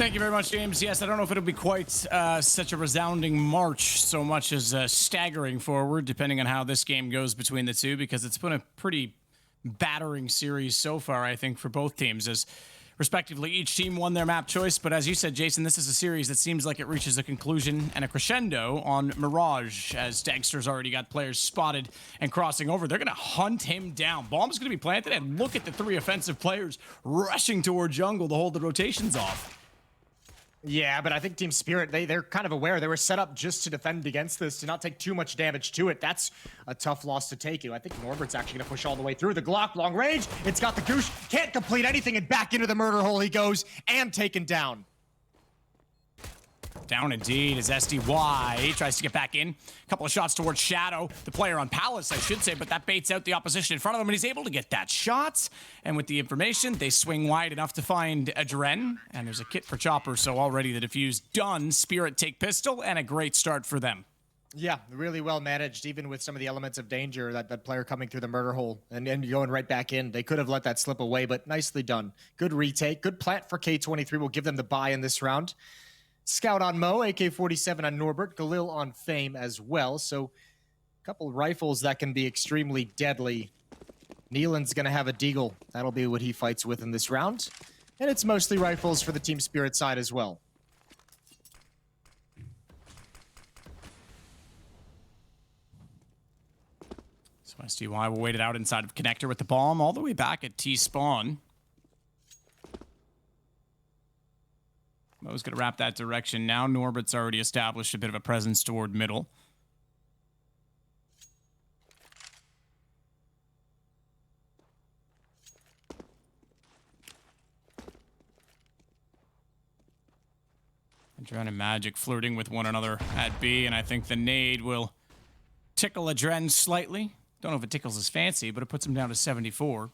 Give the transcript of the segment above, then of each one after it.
Thank you very much, James. Yes, I don't know if it'll be quite such a resounding march so much as staggering forward, depending on how this game goes between the two, because it's been a pretty battering series so far, I think, for both teams, as respectively each team won their map choice. But as you said, Jason, this is a series that seems like it reaches a conclusion and a crescendo on Mirage, as Dagster's already got players spotted and crossing over. They're going to hunt him down. Bomb's going to be planted, and look at the three offensive players rushing toward jungle to hold the rotations off. Yeah, but I think Team Spirit, they're kind of aware. They were set up just to defend against this, to not take too much damage to it. That's a tough loss to take. I think Norbert's actually going to push all the way through. The Glock, long range. It's got the Goosh. Can't complete anything, and back into the murder hole he goes, and taken down. Down indeed as SDY tries to get back in. A couple of shots towards Shadow, the player on Palace, I should say, but that baits out the opposition in front of him, and he's able to get that shot. And with the information, they swing wide enough to find a Dren, and there's a kit for Chopper, so already the defuse done. Spirit take pistol, and a great start for them. Yeah, really well managed, even with some of the elements of danger, that player coming through the murder hole and going right back in. They could have let that slip away, but nicely done. Good retake, good plant for K23. Will give them the bye in this round. Scout on Mo, AK-47 on Norbert, Galil on Fame as well. So a couple rifles that can be extremely deadly. Neelan's going to have a Deagle. That'll be what he fights with in this round. And it's mostly rifles for the Team Spirit side as well. So SDY will wait it out inside of Connector with the bomb all the way back at T-spawn. Mo's going to wrap that direction now. Norbert's already established a bit of a presence toward middle. Adren and Magic flirting with one another at B, and I think the nade will tickle Adren slightly. Don't know if it tickles his fancy, but it puts him down to 74.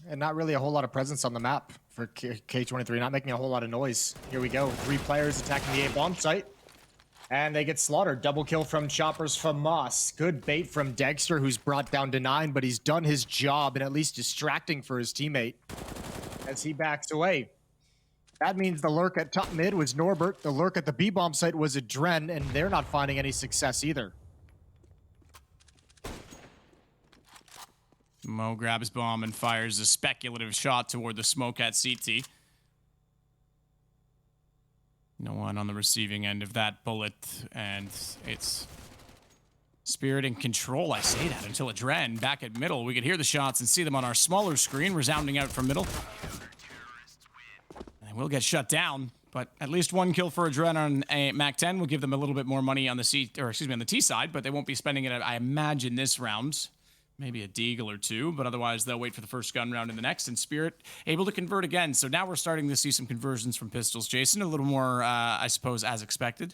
And not really a whole lot of presence on the map for K23, not making a whole lot of noise. Here we go, 3 players attacking the A-bomb site. And they get slaughtered. Double kill from Choppers from Moss. Good bait from Dagster, who's brought down to 9, but he's done his job and at least distracting for his teammate as he backs away. That means the lurk at top mid was Norbert. The lurk at the B-bomb site was Adren, and they're not finding any success either. Mo grabs bomb and fires a speculative shot toward the smoke at CT. No one on the receiving end of that bullet, and it's Spirit in control. I say that until Adren back at middle. We could hear the shots and see them on our smaller screen, resounding out from middle. And we'll get shut down, but at least 1 kill for Adren on a MAC-10 will give them a little bit more money on the on the T side, but they won't be spending it, I imagine, this round. Maybe a Deagle or 2, but otherwise they'll wait for the first gun round in the next, and Spirit able to convert again. So now we're starting to see some conversions from pistols. Jason, a little more, I suppose, as expected.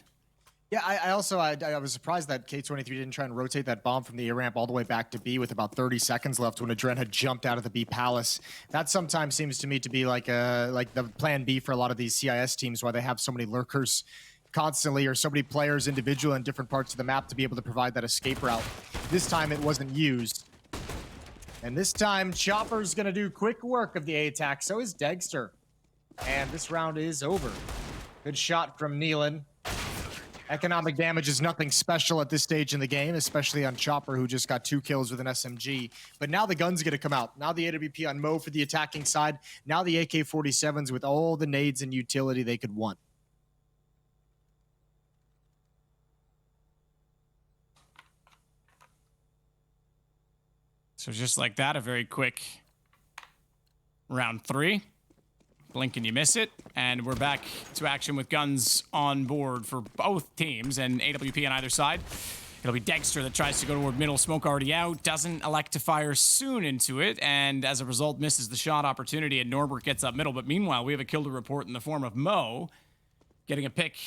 Yeah, I was surprised that K23 didn't try and rotate that bomb from the A ramp all the way back to B with about 30 seconds left when Adren had jumped out of the B Palace. That sometimes seems to me to be like the plan B for a lot of these CIS teams, why they have so many lurkers constantly, or so many players individual in different parts of the map to be able to provide that escape route. This time it wasn't used. And this time, Chopper's going to do quick work of the A attack. So is Dagster. And this round is over. Good shot from Neelan. Economic damage is nothing special at this stage in the game, especially on Chopper, who just got 2 kills with an SMG. But now the gun's going to come out. Now the AWP on Mo for the attacking side. Now the AK-47s with all the nades and utility they could want. So just like that, a very quick round 3. Blink and you miss it. And we're back to action with guns on board for both teams and AWP on either side. It'll be Dagster that tries to go toward middle. Smoke already out. Doesn't elect to fire soon into it. And as a result, misses the shot opportunity. And Norbert gets up middle. But meanwhile, we have a kill to report in the form of Mo getting a pick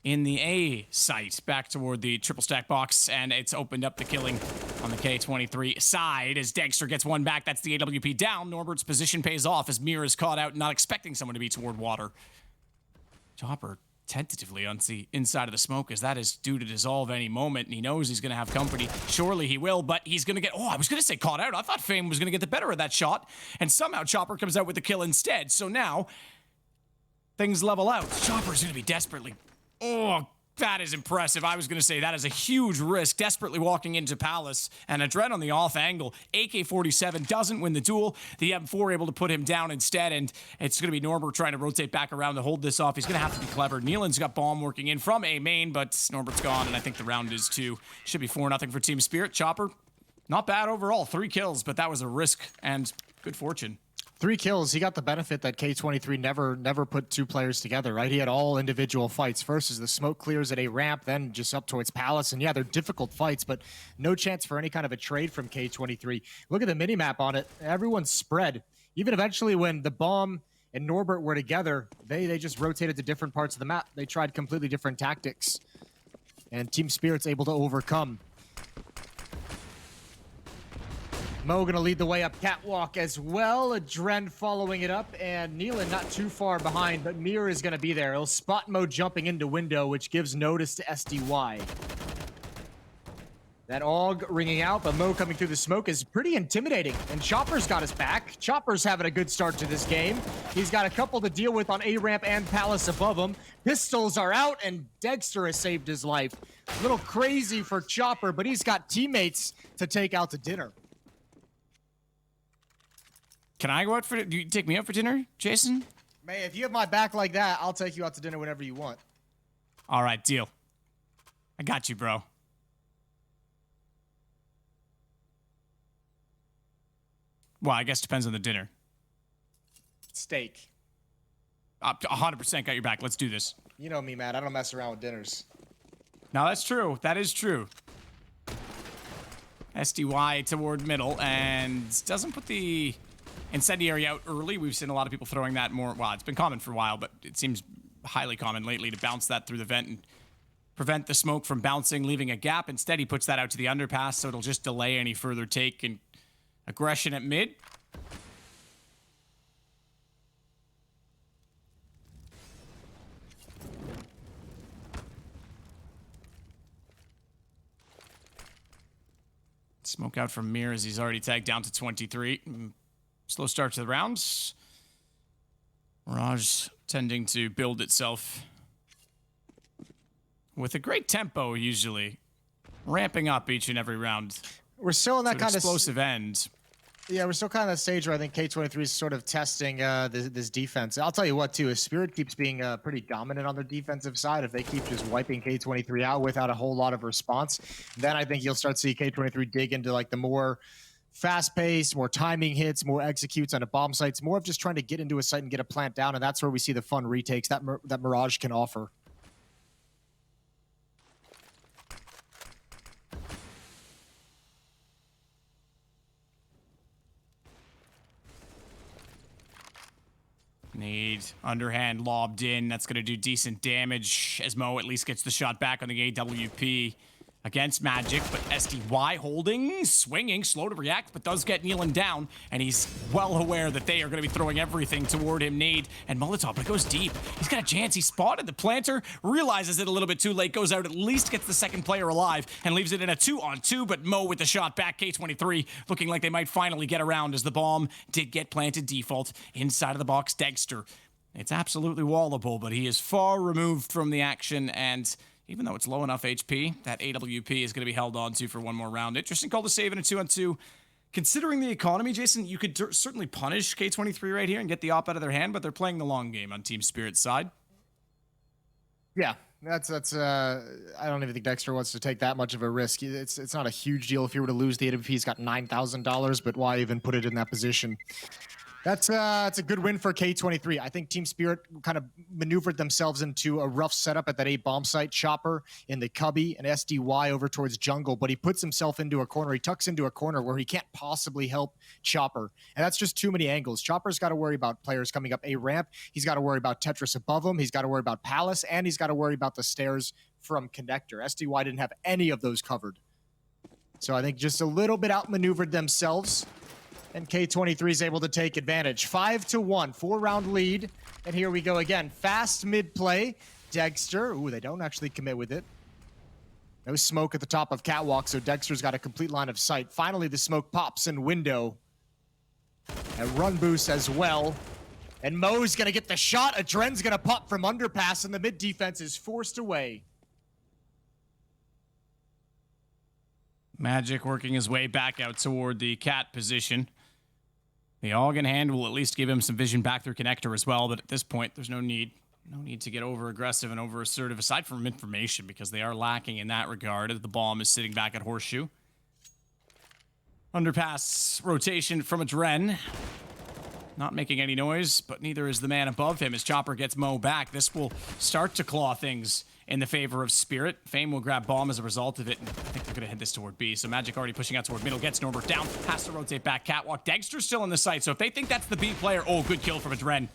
in the A site back toward the triple stack box, and it's opened up the killing on the K23 side as Dagster gets one back. That's the AWP down. Norbert's position pays off as Mir is caught out, not expecting someone to be toward water. Chopper tentatively on the inside of the smoke, as that is due to dissolve any moment, and he knows he's going to have company. Surely he will, but he's going to get... Oh, I was going to say caught out. I thought Fame was going to get the better of that shot, and somehow Chopper comes out with the kill instead. So now, things level out. Chopper's going to be desperately... Oh, that is impressive. I was going to say that is a huge risk, desperately walking into Palace, and a Dread on the off angle. AK-47 doesn't win the duel. The M4 able to put him down instead, and it's going to be Norbert trying to rotate back around to hold this off. He's going to have to be clever. Nealon's got bomb working in from A main, but Norbert's gone, and I think the round is 2. Should be 4-0 for Team Spirit. Chopper, not bad overall. 3 kills, but that was a risk and good fortune. 3 kills. He got the benefit that K23 never put 2 players together, right? He had all individual fights. First as the smoke clears at A ramp, then just up towards Palace. And yeah, they're difficult fights, but no chance for any kind of a trade from K23. Look at the minimap on it. Everyone's spread. Even eventually when the bomb and Norbert were together, they just rotated to different parts of the map. They tried completely different tactics. And Team Spirit's able to overcome. Mo gonna lead the way up catwalk as well. Adren following it up, and Nealon not too far behind, but Mir is gonna be there. He'll spot Mo jumping into window, which gives notice to SDY. That AUG ringing out, but Mo coming through the smoke is pretty intimidating, and Chopper's got his back. Chopper's having a good start to this game. He's got a couple to deal with on A ramp and Palace above him. Pistols are out, and Dexter has saved his life. A little crazy for Chopper, but he's got teammates to take out to dinner. Can I go out for... Do you take me out for dinner, Jason? Man, if you have my back like that, I'll take you out to dinner whenever you want. All right, deal. I got you, bro. Well, I guess depends on the dinner. Steak. 100% got your back. Let's do this. You know me, Matt. I don't mess around with dinners. No, that's true. That is true. SDY toward middle, and doesn't put the... incendiary out early. We've seen a lot of people throwing that more. Well, it's been common for a while, but it seems highly common lately to bounce that through the vent and prevent the smoke from bouncing, leaving a gap. Instead, he puts that out to the underpass, so it'll just delay any further take and aggression at mid. Smoke out from Mir as he's already tagged down to 23. Slow start to the rounds. Mirage tending to build itself with a great tempo, usually. Ramping up each and every round. We're still in that kind of explosive end. Yeah, we're still kind of that stage where I think K23 is sort of testing this defense. I'll tell you what, too, if Spirit keeps being pretty dominant on their defensive side, if they keep just wiping K23 out without a whole lot of response, then I think you'll start to see K23 dig into like the more fast-paced, more timing hits, more executes on the bomb sites, more of just trying to get into a site and get a plant down, and that's where we see the fun retakes that Mirage can offer. Need underhand lobbed in. That's going to do decent damage as Mo at least gets the shot back on the AWP against Magic, but SDY holding, swinging, slow to react, but does get Nealon down, and he's well aware that they are going to be throwing everything toward him. Nade and Molotov, but it goes deep. He's got a chance. He spotted the planter, realizes it a little bit too late, goes out, at least gets the second player alive, and leaves it in a 2-on-2, but Mo with the shot back. K23 looking like they might finally get around as the bomb did get planted default inside of the box. Dexter, it's absolutely wallable, but he is far removed from the action, and even though it's low enough HP, that AWP is going to be held on to for one more round. Interesting call to save in a 2-on-2. Considering the economy, Jason, you could certainly punish K23 right here and get the op out of their hand, but they're playing the long game on Team Spirit's side. Yeah, that's I don't even think Dexter wants to take that much of a risk. It's not a huge deal if he were to lose the AWP. He's got $9,000, but why even put it in that position? That's a good win for K23. I think Team Spirit kind of maneuvered themselves into a rough setup at that A bomb site. Chopper in the cubby and SDY over towards jungle, but he puts himself into a corner. He tucks into a corner where he can't possibly help Chopper, and that's just too many angles. Chopper's got to worry about players coming up A ramp. He's got to worry about Tetris above him. He's got to worry about Palace, and he's got to worry about the stairs from Connector. SDY didn't have any of those covered. So I think just a little bit outmaneuvered themselves. And K23 is able to take advantage. 5-1, 4-round lead. And here we go again. Fast mid play. Dexter. Ooh, they don't actually commit with it. No smoke at the top of Catwalk, so Dexter's got a complete line of sight. Finally, the smoke pops in window. And run boost as well. And Mo's gonna get the shot. Adren's gonna pop from underpass, and the mid defense is forced away. Magic working his way back out toward the cat position. The Augen hand will at least give him some vision back through connector as well, but at this point, there's no need. No need to get over-aggressive and over-assertive, aside from information, because they are lacking in that regard. The bomb is sitting back at Horseshoe. Underpass rotation from Adren. Not making any noise, but neither is the man above him as Chopper gets Mo back. This will start to claw things in the favor of Spirit. Fame will grab bomb as a result of it, and I think they're going to head this toward B. So Magic already pushing out toward middle, gets Norbert down, has to rotate back Catwalk. Dexter's still in the site, so if they think that's the B player, oh, good kill from Adren.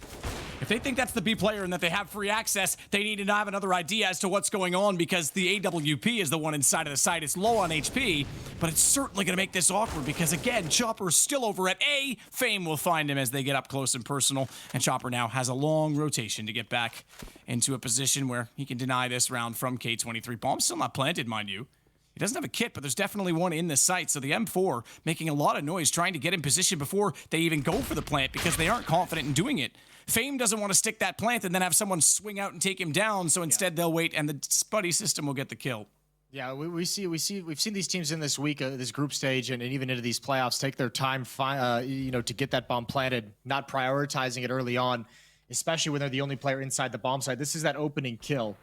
If they think that's the B player and that they have free access, they need to have another idea as to what's going on, because the AWP is the one inside of the site. It's low on HP, but it's certainly going to make this awkward because, again, Chopper's still over at A. Fame will find him as they get up close and personal, and Chopper now has a long rotation to get back into a position where he can deny this round from K23. Bomb's still not planted, mind you. He doesn't have a kit, but there's definitely one in the site, so the M4 making a lot of noise trying to get in position before they even go for the plant because they aren't confident in doing it. Fame doesn't want to stick that plant and then have someone swing out and take him down, so instead they'll wait and the Spuddy system will get the kill. Yeah, we've seen these teams in this week, this group stage, and even into these playoffs take their time, to get that bomb planted, not prioritizing it early on, especially when they're the only player inside the bomb site. This is that opening kill,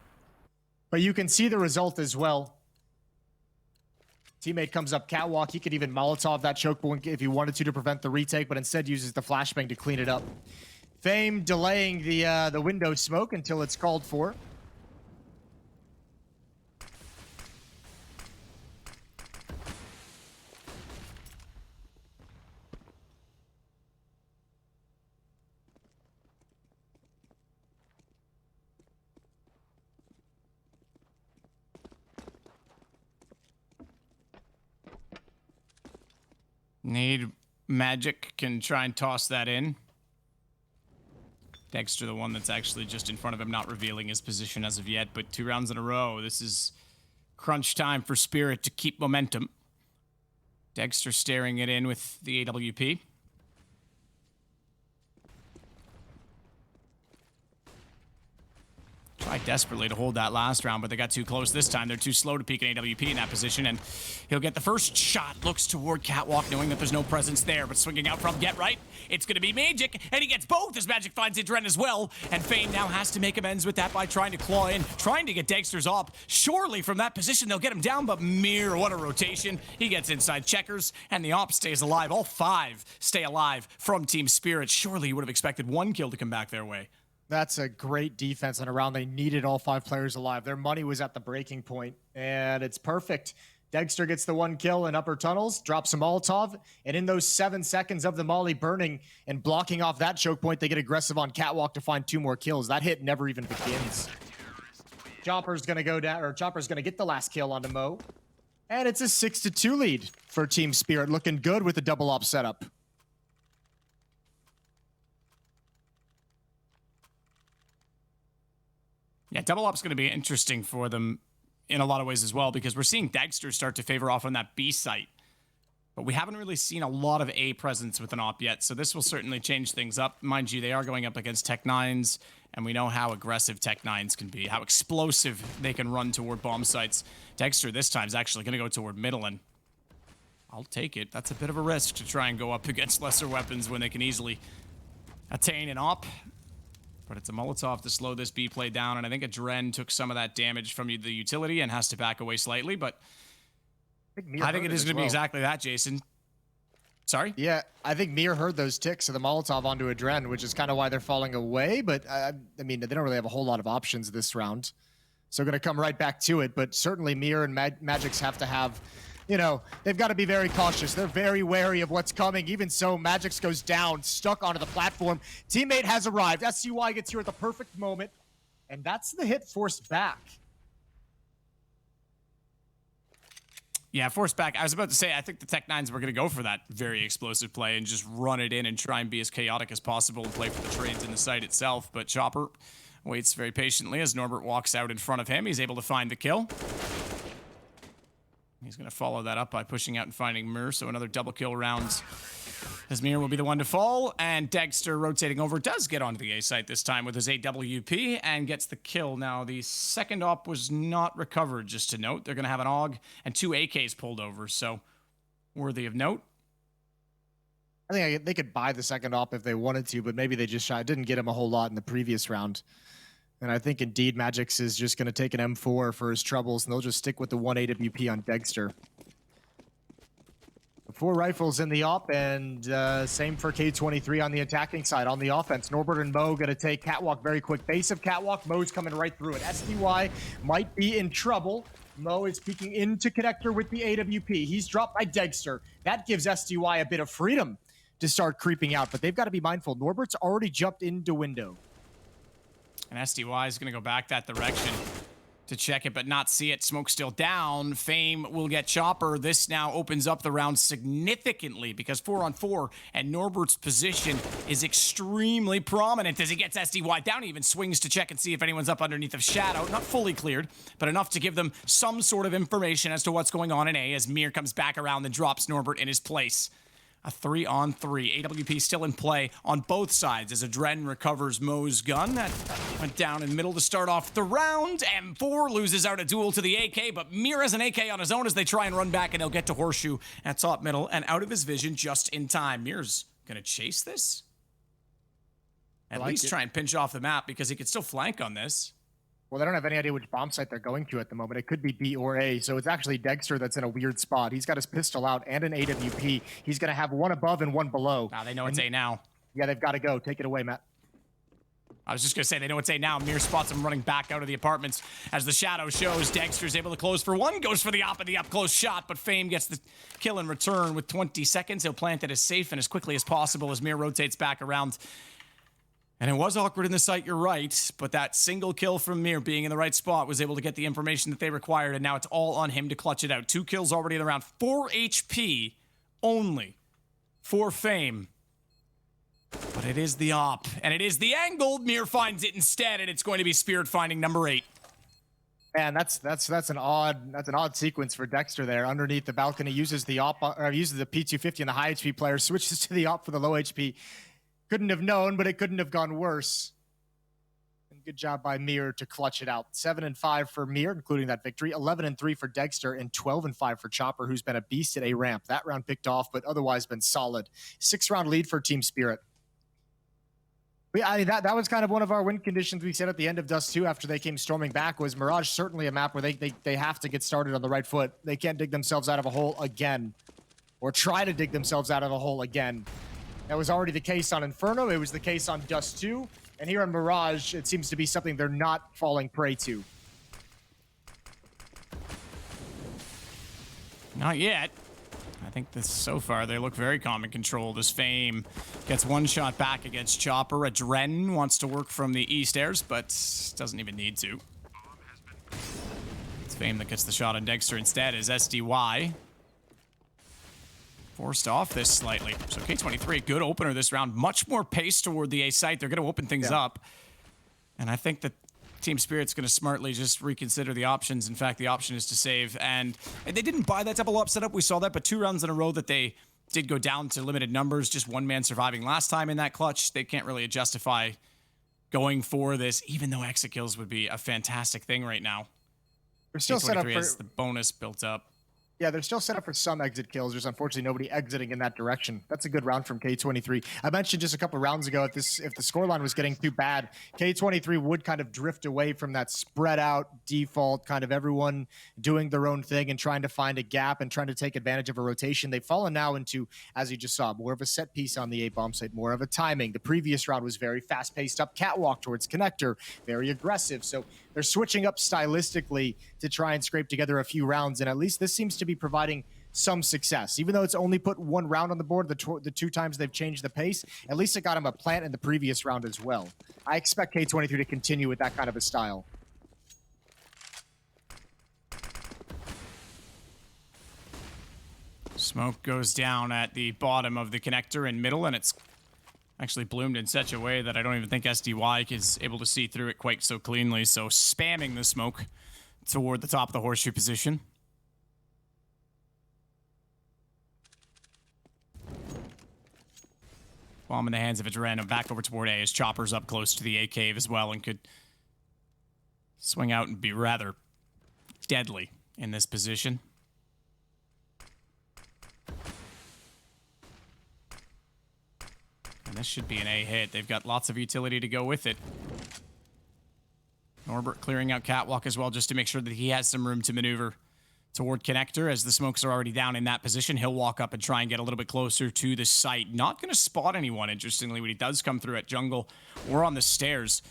but you can see the result as well. Teammate comes up Catwalk. He could even Molotov that choke point if he wanted to prevent the retake, but instead uses the flashbang to clean it up. Fame delaying the window smoke until it's called for. Need Magic can try and toss that in. Dexter, the one that's actually just in front of him, not revealing his position as of yet, but 2 rounds in a row. This is crunch time for Spirit to keep momentum. Dexter staring it in with the AWP. Tried desperately to hold that last round, but they got too close this time. They're too slow to peek an AWP in that position, and he'll get the first shot. Looks toward Catwalk, knowing that there's no presence there, but swinging out from Get Right. It's going to be Magic, and he gets both as Magic finds Adren as well, and Fame now has to make amends with that by trying to claw in, trying to get Dexter's op. Surely from that position, they'll get him down, but Mir, what a rotation. He gets inside checkers, and the op stays alive. All 5 stay alive from Team Spirit. Surely you would have expected 1 kill to come back their way. That's a great defense on a round. They needed all 5 players alive. Their money was at the breaking point, and it's perfect. Dexter gets the 1 kill in upper tunnels, drops a Molotov, and in those 7 seconds of the Molly burning and blocking off that choke point, they get aggressive on Catwalk to find 2 more kills. That hit never even begins. Chopper's gonna go down, or Chopper's gonna get the last kill onto Mo, and it's a 6-2 lead for Team Spirit, looking good with the double op setup. Yeah, double op's going to be interesting for them in a lot of ways as well, because we're seeing Dexter start to favor off on that B site. But we haven't really seen a lot of A presence with an op yet, so this will certainly change things up. Mind you, they are going up against Tech-9s, and we know how aggressive Tech-9s can be, how explosive they can run toward bomb sites. Dexter this time is actually going to go toward middle, and I'll take it. That's a bit of a risk to try and go up against lesser weapons when they can easily attain an op. But it's a Molotov to slow this B play down, and I think Adren took some of that damage from the utility and has to back away slightly, but I think it is going to be exactly that, Jason. Sorry? Yeah, I think Mir heard those ticks of the Molotov onto Adren, which is kind of why they're falling away, but I mean, they don't really have a whole lot of options this round. So going to come right back to it, but certainly Mir and Magic's have to have, they've got to be very cautious. They're very wary of what's coming. Even so, Magix goes down, stuck onto the platform. Teammate has arrived. SCY gets here at the perfect moment, and that's the hit forced back. Yeah, forced back. I was about to say, I think the Tech-9s were going to go for that very explosive play and just run it in and try and be as chaotic as possible and play for the trades in the site itself. But Chopper Waits very patiently as Norbert walks out in front of him. He's able to find the kill. He's going to follow that up by pushing out and finding Mir, so another double kill round. As Mir will be the one to fall, and Dexter rotating over does get onto the A site this time with his AWP and gets the kill. Now, the second op was not recovered, just to note. They're going to have an AUG and 2 AKs pulled over, so worthy of note. I think they could buy the second op if they wanted to, but maybe they just didn't get him a whole lot in the previous round. And I think indeed Magix is just going to take an M4 for his troubles, and they'll just stick with the 1 AWP on Dexter. 4 rifles in the op, and same for K23 on the attacking side. On the offense, Norbert and Mo going to take Catwalk very quick. Base of Catwalk, Mo's coming right through it. SDY might be in trouble. Mo is peeking into Connector with the AWP. He's dropped by Dexter. That gives SDY a bit of freedom to start creeping out, but they've got to be mindful. Norbert's already jumped into window. And SDY is going to go back that direction to check it, but not see it. Smoke still down. Fame will get Chopper. This now opens up the round significantly because 4-on-4, and Norbert's position is extremely prominent as he gets SDY down. He even swings to check and see if anyone's up underneath of Shadow. Not fully cleared, but enough to give them some sort of information as to what's going on in A as Mir comes back around and drops Norbert in his place. A 3-on-3. AWP still in play on both sides as Adren recovers Mo's gun. That went down in middle to start off the round. M4 loses out a duel to the AK, but Mir has an AK on his own as they try and run back, and he'll get to Horseshoe at top middle and out of his vision just in time. Mir's going to chase this? At least try and pinch off the map because he could still flank on this. Well, they don't have any idea which bomb site they're going to at the moment. It could be B or A, so it's actually Dexter that's in a weird spot. He's got his pistol out and an AWP. He's going to have one above and one below. Now they know it's A now. Yeah, they've got to go. Take it away, Matt. I was just going to say, they know it's A now. Mir spots him running back out of the apartments. As the shadow shows, Dexter's able to close for one, goes for the op of the up-close shot, but Fame gets the kill in return with 20 seconds. He'll plant it as safe and as quickly as possible as Mir rotates back around. And it was awkward in the site, you're right, but that single kill from Mir being in the right spot was able to get the information that they required, and now it's all on him to clutch it out. 2 kills already in the round. 4 HP only for Fame. But it is the op, and it is the angle. Mir finds it instead, and it's going to be Spirit finding number 8. Man, that's an odd sequence for Dexter there. Underneath the balcony, uses the op, or uses the P250 and the high HP player, switches to the op for the low HP. Couldn't have known, but it couldn't have gone worse. And good job by Mir to clutch it out. 7-5 for Mir, including that victory. 11-3 for Dexter, and 12-5 for Chopper, who's been a beast at A ramp. That round picked off, but otherwise been solid. 6-round lead for Team Spirit. I mean, that was kind of one of our win conditions we said at the end of Dust 2 after they came storming back. Was Mirage certainly a map where they have to get started on the right foot. They can't dig themselves out of a hole again, or try to dig themselves out of a hole again. That was already the case on Inferno. It was the case on Dust 2. And here on Mirage, it seems to be something they're not falling prey to. Not yet. I think this so far they look very calm and controlled as Fame gets one shot back against Chopper. Adren wants to work from the east airs, but doesn't even need to. It's Fame that gets the shot on Dexter instead as SDY. Forced off this slightly. So K23, good opener this round. Much more pace toward the A site. They're going to open things up. And I think that Team Spirit's going to smartly just reconsider the options. In fact, the option is to save. And they didn't buy that double up setup. We saw that, but 2 rounds in a row that they did go down to limited numbers. Just one man surviving last time in that clutch. They can't really justify going for this, even though exit kills would be a fantastic thing right now. We're still set up for has the bonus built up. Yeah, they're still set up for some exit kills. There's unfortunately nobody exiting in that direction. That's a good round from K23. I mentioned just a couple rounds ago, if the scoreline was getting too bad, K23 would kind of drift away from that spread out default, kind of everyone doing their own thing and trying to find a gap and trying to take advantage of a rotation. They've fallen now into, as you just saw, more of a set piece on the A bomb site, more of a timing. The previous round was very fast paced up catwalk towards connector, very aggressive. So they're switching up stylistically to try and scrape together a few rounds, and at least this seems to be providing some success. Even though it's only put 1 round on the board, the 2 times they've changed the pace, at least it got him a plant in the previous round as well. I expect K23 to continue with that kind of a style. Smoke goes down at the bottom of the connector in middle, and it's Actually bloomed in such a way that I don't even think SDY is able to see through it quite so cleanly. So spamming the smoke toward the top of the horseshoe position. Bomb in the hands of its random back over toward A. His chopper's up close to the A cave as well and could swing out and be rather deadly in this position. And this should be an A hit. They've got lots of utility to go with it. Norbert clearing out Catwalk as well just to make sure that he has some room to maneuver toward Connector. As the smokes are already down in that position, he'll walk up and try and get a little bit closer to the site. Not going to spot anyone, interestingly, when he does come through at jungle or on the stairs.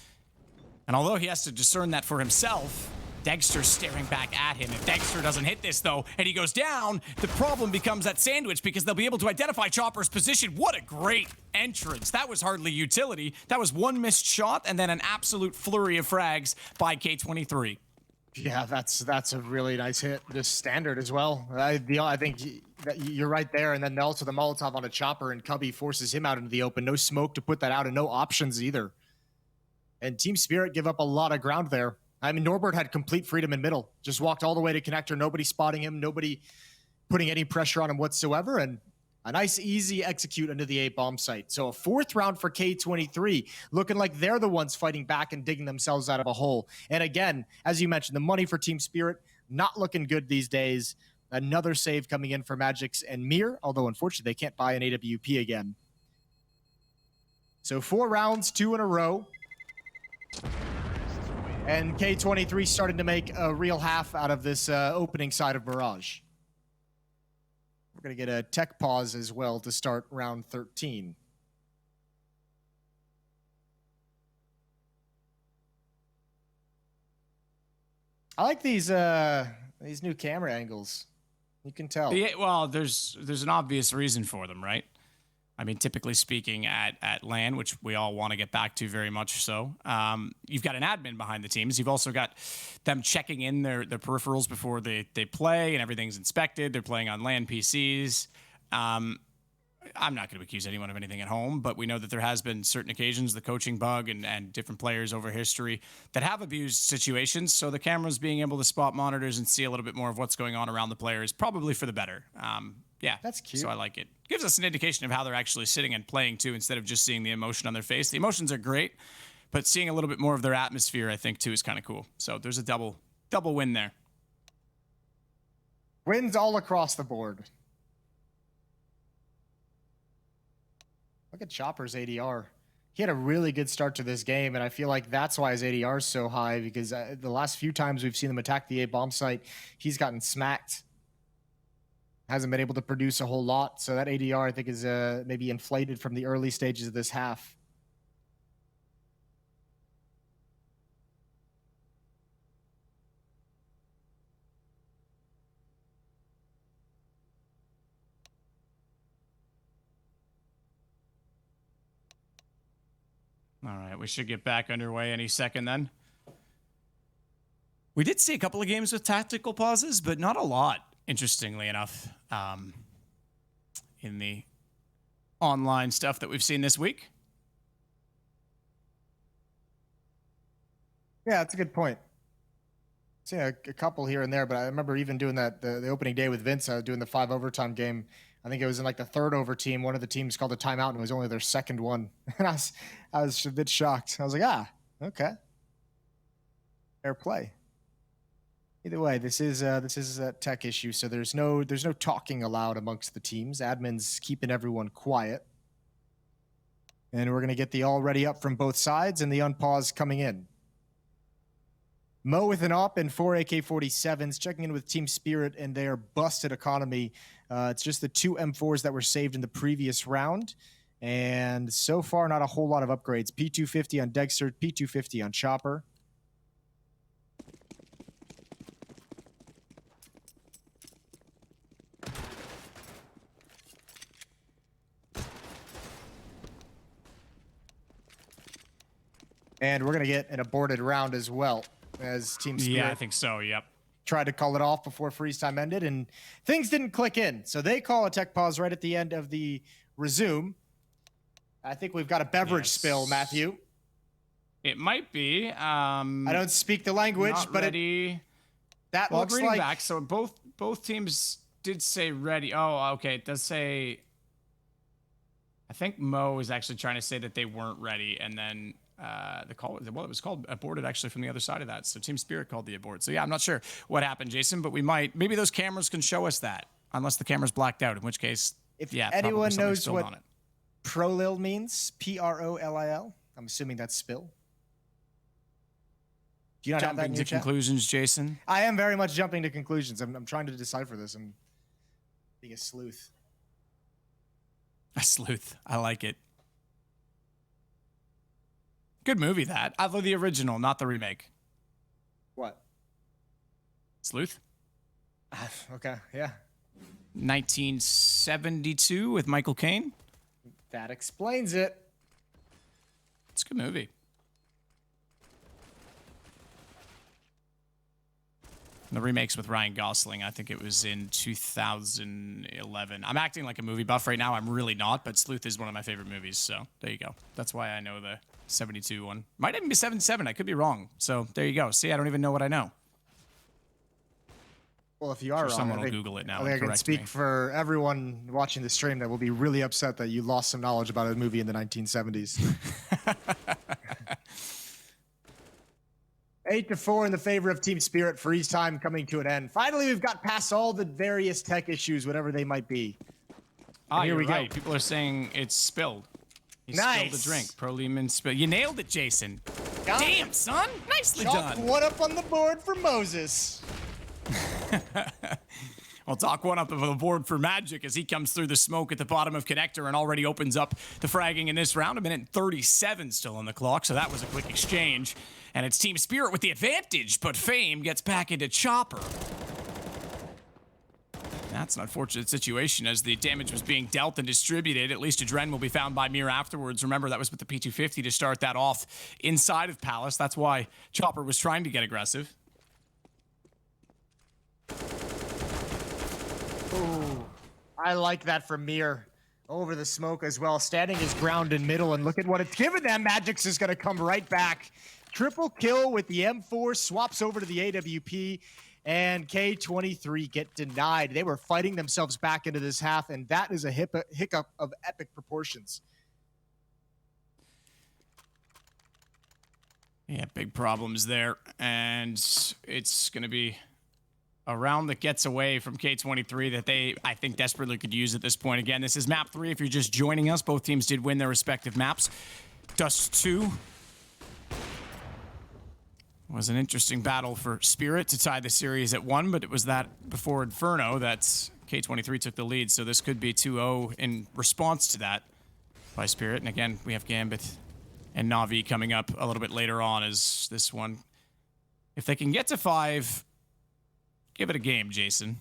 And although he has to discern that for himself, Dexter's staring back at him. If Dexter doesn't hit this, though, and he goes down, the problem becomes that sandwich because they'll be able to identify Chopper's position. What a great entrance. That was hardly utility. That was one missed shot and then an absolute flurry of frags by K23. Yeah, that's a really nice hit. Just standard as well. I think that you're right there. And then also the Molotov on a Chopper, and Cubby forces him out into the open. No smoke to put that out and no options either. And Team Spirit give up a lot of ground there. I mean, Norbert had complete freedom in middle. Just walked all the way to Connector. Nobody spotting him. Nobody putting any pressure on him whatsoever. And a nice, easy execute into the A bomb site. So a fourth round for K23, looking like they're the ones fighting back and digging themselves out of a hole. And again, as you mentioned, the money for Team Spirit not looking good these days. Another save coming in for Magix and Mir, although unfortunately they can't buy an AWP again. So 4 rounds, 2 in a row. And K23 starting to make a real half out of this opening side of Mirage. We're going to get a tech pause as well to start round 13. I like these new camera angles. You can tell. Yeah, well, there's an obvious reason for them, right? I mean, typically speaking, at LAN, which we all want to get back to very much so, you've got an admin behind the teams. You've also got them checking in their peripherals before they play, and everything's inspected. They're playing on LAN PCs. I'm not going to accuse anyone of anything at home, but we know that there has been certain occasions, the coaching bug and different players over history that have abused situations. So the cameras being able to spot monitors and see a little bit more of what's going on around the player is probably for the better. Yeah, that's cute. So I like it. Gives us an indication of how they're actually sitting and playing too, instead of just seeing the emotion on their face. The emotions are great, but seeing a little bit more of their atmosphere, I think, too, is kind of cool. So there's a double win there. Wins all across the board. Look at Chopper's ADR. He had a really good start to this game, and I feel like that's why his ADR is so high, because the last few times we've seen him attack the A bomb site, he's gotten smacked. Hasn't been able to produce a whole lot, so that ADR, I think, is maybe inflated from the early stages of this half. All right, we should get back underway any second then. We did see a couple of games with tactical pauses, but not a lot, interestingly enough, in the online stuff that we've seen this week. Yeah, that's a good point. See a couple here and there, but I remember even doing that the opening day with Vince, doing the 5 overtime game. I think it was in like the 3rd over team. One of the teams called a timeout, and it was only their 2nd one. And I was a bit shocked. I was like, okay, fair play. Either way, this is a tech issue, so there's no talking allowed amongst the teams. Admin's keeping everyone quiet, and we're gonna get the already up from both sides and the unpause coming in. Mo with an op and 4 AK-47s, checking in with Team Spirit and their busted economy. It's just the 2 M4s that were saved in the previous round. And so far, not a whole lot of upgrades. P250 on Dexter, P250 on Chopper. And we're going to get an aborted round as well, as Team Spirit. Yeah, I think so, yep. Tried to call it off before freeze time ended, and things didn't click in. So they call a tech pause right at the end of the resume. I think we've got a beverage Yes. spill, Matthew. It might be. I don't speak the language, Not but ready. that Well, I'm looks reading like back. So both teams did say ready. Oh, okay. It does say. I think Mo is actually trying to say that they weren't ready, and then the call. Well, it was called aborted actually from the other side of that. So Team Spirit called the abort. So yeah, I'm not sure what happened, Jason, but we might. Maybe those cameras can show us that, unless the camera's blacked out. In which case, if yeah, anyone probably something knows spilled what on it. prolil means, Prolil. I'm assuming that's spill. Do you not have that in Jumping your to chat? conclusions, Jason. I am very much jumping to conclusions. I'm trying to decipher this. I'm being a sleuth. A sleuth. I like it. Good movie, that. I love the original, not the remake. What? Sleuth? Okay, yeah. 1972 with Michael Caine. That explains it. It's a good movie. The remakes with Ryan Gosling, I think it was in 2011. I'm acting like a movie buff right now. I'm really not, but Sleuth is one of my favorite movies, so there you go. That's why I know the 72 one. Might even be 77. I could be wrong. So there you go. See, I don't even know what I know. Well, if you are wrong, Someone I will think, Google it now I and think I can correct speak me. for everyone watching the stream that will be really upset that you lost some knowledge about a movie in the 1970s. 8-4 in the favor of Team Spirit. Freeze time coming to an end. Finally, we've got past all the various tech issues, whatever they might be. Ah, here you're we go. right. People are saying it's spilled. He Nice. spilled a drink. Pro Lehman spill. You nailed it, Jason. Got it. Damn, son. Nicely Chalk done. one up on the board for Moses. I'll talk one up of the board for Magic as he comes through the smoke at the bottom of Connector and already opens up the fragging in this round. A minute and 37 still on the clock, so that was a quick exchange. And it's Team Spirit with the advantage, but Fame gets back into Chopper. That's an unfortunate situation as the damage was being dealt and distributed. At least Adren will be found by Mir afterwards. Remember, that was with the P250 to start that off inside of Palace. That's why Chopper was trying to get aggressive. Ooh, I like that from Mir. Over the smoke as well, standing his ground in middle, and look at what it's given them. Magic's is going to come right back. Triple kill with the M4, swaps over to the AWP, and K23 get denied. They were fighting themselves back into this half, and that is a hiccup of epic proportions. Yeah, big problems there, and it's going to be a round that gets away from K23 that they, I think, desperately could use at this point. Again, this is map 3. If you're just joining us, both teams did win their respective maps. Dust 2 was an interesting battle for Spirit to tie the series at 1, but it was that before Inferno that K23 took the lead, so this could be 2-0 in response to that by Spirit. And again, we have Gambit and Na'Vi coming up a little bit later on as this one. If they can get to 5... give it a game, Jason.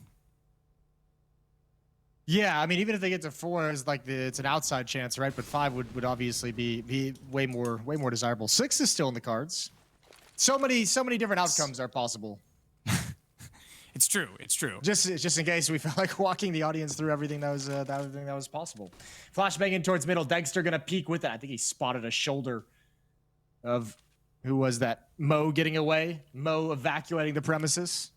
Yeah, I mean, even if they get to 4, it's an outside chance, right? But 5 would obviously be way more desirable. 6 is still in the cards. So many different outcomes are possible. It's true. It's true. Just in case we felt like walking the audience through everything that was possible. Flashbang towards middle. Dexter gonna peek with it. I think he spotted a shoulder of who was that? Mo getting away. Mo evacuating the premises.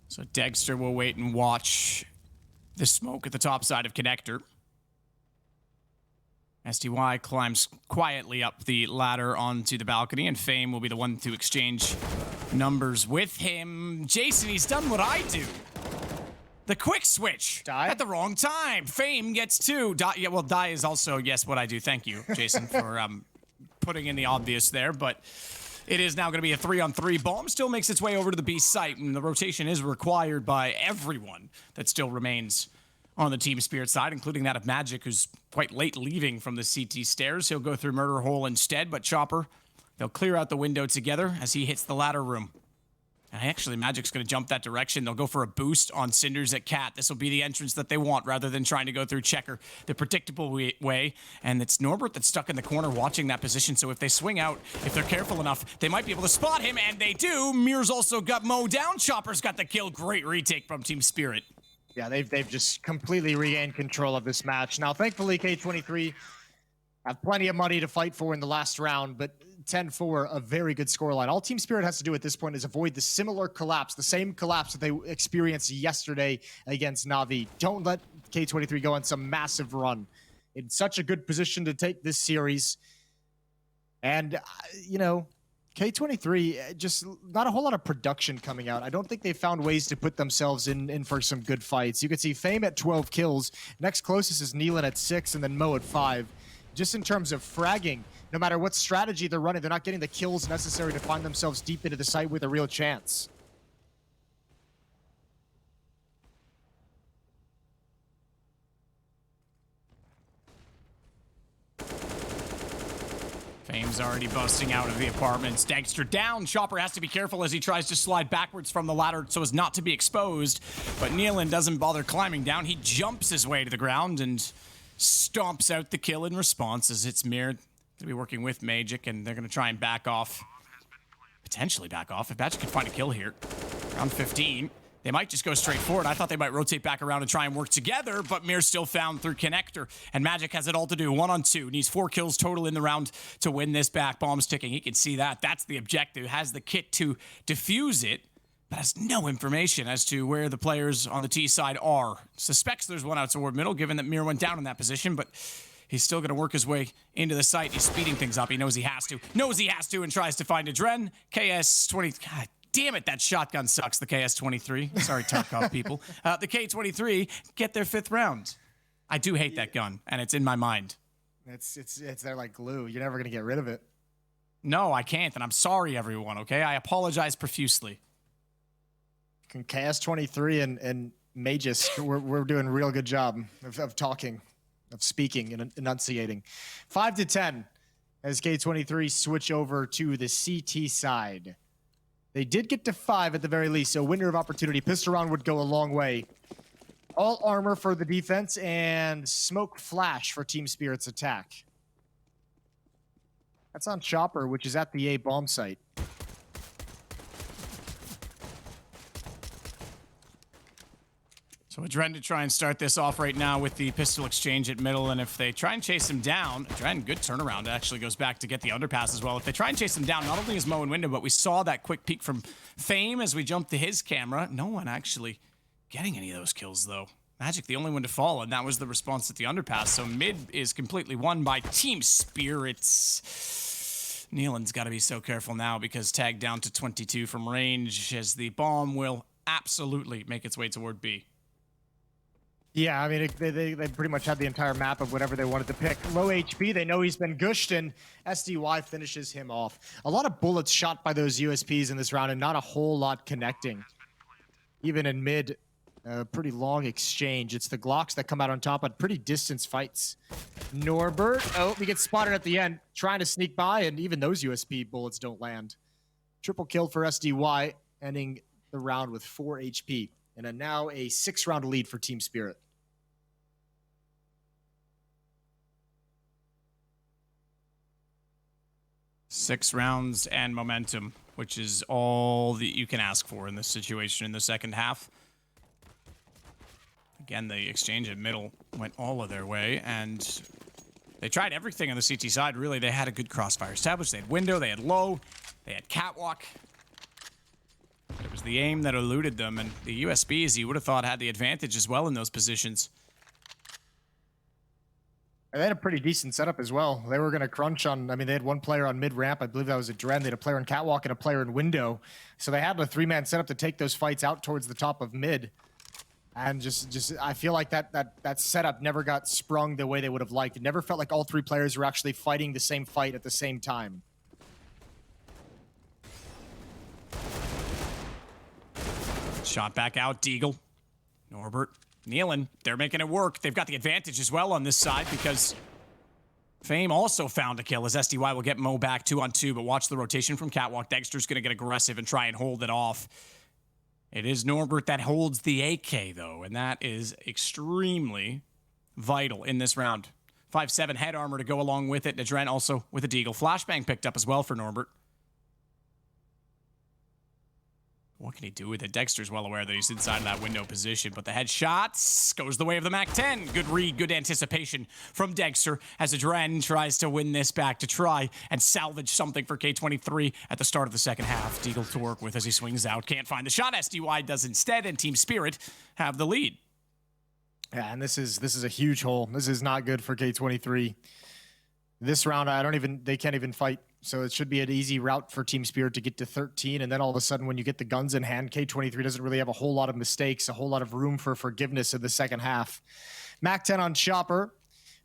So Dexter will wait and watch the smoke at the top side of Connector. STY climbs quietly up the ladder onto the balcony, and Fame will be the one to exchange numbers with him. Jason, he's done what I do. The quick switch Die? at the wrong time. Fame gets 2. Yeah, well, die is also, yes, what I do. Thank you, Jason, for putting in the obvious there, but it is now going to be a 3-on-3. Bomb still makes its way over to the B site, and the rotation is required by everyone that still remains on the Team Spirit side, including that of Magic, who's quite late leaving from the CT stairs. He'll go through Murder Hole instead, but Chopper, they'll clear out the window together as he hits the ladder room. And actually, Magic's going to jump that direction. They'll go for a boost on Cinders at Cat. This will be the entrance that they want rather than trying to go through Checker the predictable way. And it's Norbert that's stuck in the corner watching that position. So if they swing out, if they're careful enough, they might be able to spot him. And they do. Mir's also got Mo down. Chopper's got the kill. Great retake from Team Spirit. Yeah, they've just completely regained control of this match. Now, thankfully, K23 have plenty of money to fight for in the last round, but 10-4, a very good scoreline. All Team Spirit has to do at this point is avoid the similar collapse, the same collapse that they experienced yesterday against Na'Vi. Don't let K23 go on some massive run. In such a good position to take this series. And, you know, K23, just not a whole lot of production coming out. I don't think they found ways to put themselves in for some good fights. You can see Fame at 12 kills. Next closest is Nealon at 6, and then Mo at 5. Just in terms of fragging, no matter what strategy they're running, they're not getting the kills necessary to find themselves deep into the site with a real chance. Fame's already busting out of the apartments. Dagster down. Chopper has to be careful as he tries to slide backwards from the ladder so as not to be exposed. But Nealon doesn't bother climbing down. He jumps his way to the ground and stomps out the kill in response as it's Mir. To be working with Magic, and they're going to try and back off. Potentially back off. If Magic can find a kill here. Round 15. They might just go straight forward. I thought they might rotate back around and try and work together, but Mir's still found through Connector. And Magic has it all to do. 1-on-2. Needs 4 kills total in the round to win this back. Bomb's ticking. He can see that. That's the objective. Has the kit to defuse it, but has no information as to where the players on the T side are. Suspects there's one out toward middle, given that Mir went down in that position, but he's still going to work his way into the site. He's speeding things up. He knows he has to. And tries to find a Dren. KS-20. God damn it, that shotgun sucks, the KS-23. Sorry, Tarkov people. The K-23 get their 5th round. I do hate that gun, and it's in my mind. It's there like glue. You're never going to get rid of it. No, I can't, and I'm sorry, everyone, okay? I apologize profusely. KS-23 and Magus, we're doing a real good job of talking. Of speaking and enunciating. 5-10 as K23 switch over to the CT side. They did get to 5 at the very least, so window of opportunity. Pistol round would go a long way. All armor for the defense and smoke flash for Team Spirit's attack. That's on Chopper, which is at the A bomb site. So Dren to try and start this off right now with the pistol exchange at middle, and if they try and chase him down, Dren, good turnaround, actually goes back to get the underpass as well. If they try and chase him down, not only is Mo in window, but we saw that quick peek from Fame as we jumped to his camera. No one actually getting any of those kills, though. Magic, the only one to fall, and that was the response at the underpass. So mid is completely won by Team Spirits. Nealon's got to be so careful now because tagged down to 22 from range as the bomb will absolutely make its way toward B. Yeah, I mean, they pretty much had the entire map of whatever they wanted to pick. Low HP, they know he's been gushed, and SDY finishes him off. A lot of bullets shot by those USPs in this round, and not a whole lot connecting. Even in mid, pretty long exchange. It's the Glocks that come out on top at pretty distance fights. Norbert, oh, he gets spotted at the end, trying to sneak by, and even those USP bullets don't land. Triple kill for SDY, ending the round with 4 HP. And now a 6-round lead for Team Spirit. Six rounds and momentum, which is all that you can ask for in this situation in the second half. Again, the exchange at middle went all of their way, and they tried everything on the CT side. Really, they had a good crossfire established. They had window, they had low, they had catwalk. It was the aim that eluded them, and the USBs, you would have thought, had the advantage as well in those positions. And they had a pretty decent setup as well. They were going to crunch on, I mean, they had one player on mid-ramp. I believe that was a Dren. They had a player in catwalk and a player in window. So they had a 3-man setup to take those fights out towards the top of mid. And just I feel like that setup never got sprung the way they would have liked. It never felt like all 3 players were actually fighting the same fight at the same time. Shot back out, Deagle. Norbert, Nealon, they're making it work. They've got the advantage as well on this side because Fame also found a kill as SDY will get Mo back 2-on-2, but watch the rotation from Catwalk. Dexter's going to get aggressive and try and hold it off. It is Norbert that holds the AK, though, and that is extremely vital in this round. 5-7 head armor to go along with it. Nadren also with a deagle. Flashbang picked up as well for Norbert. What can he do with it? Dexter's well aware that he's inside of that window position, but the headshots goes the way of the MAC-10. Good read, good anticipation from Dexter as Adren tries to win this back to try and salvage something for K23 at the start of the second half. Deagle to work with as he swings out. Can't find the shot. SDY does instead, and Team Spirit have the lead. Yeah, and this is a huge hole. This is not good for K23. This round, they can't even fight. So it should be an easy route for Team Spirit to get to 13. And then all of a sudden, when you get the guns in hand, K23 doesn't really have a whole lot of mistakes, a whole lot of room for forgiveness in the second half. MAC-10 on Chopper,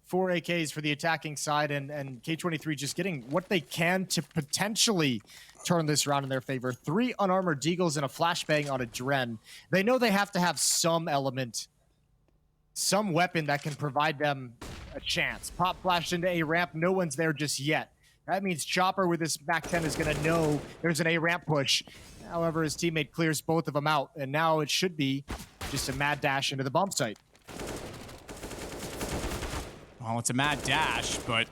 4 AKs for the attacking side, and K23 just getting what they can to potentially turn this round in their favor. 3 unarmored deagles and a flashbang on a Dren. They know they have to have some element, some weapon that can provide them a chance. Pop flashed into A ramp, no one's there just yet. That means Chopper with his MAC-10 is going to know there's an A ramp push. However, his teammate clears both of them out, and now it should be just a mad dash into the bomb site. Well, it's a mad dash, but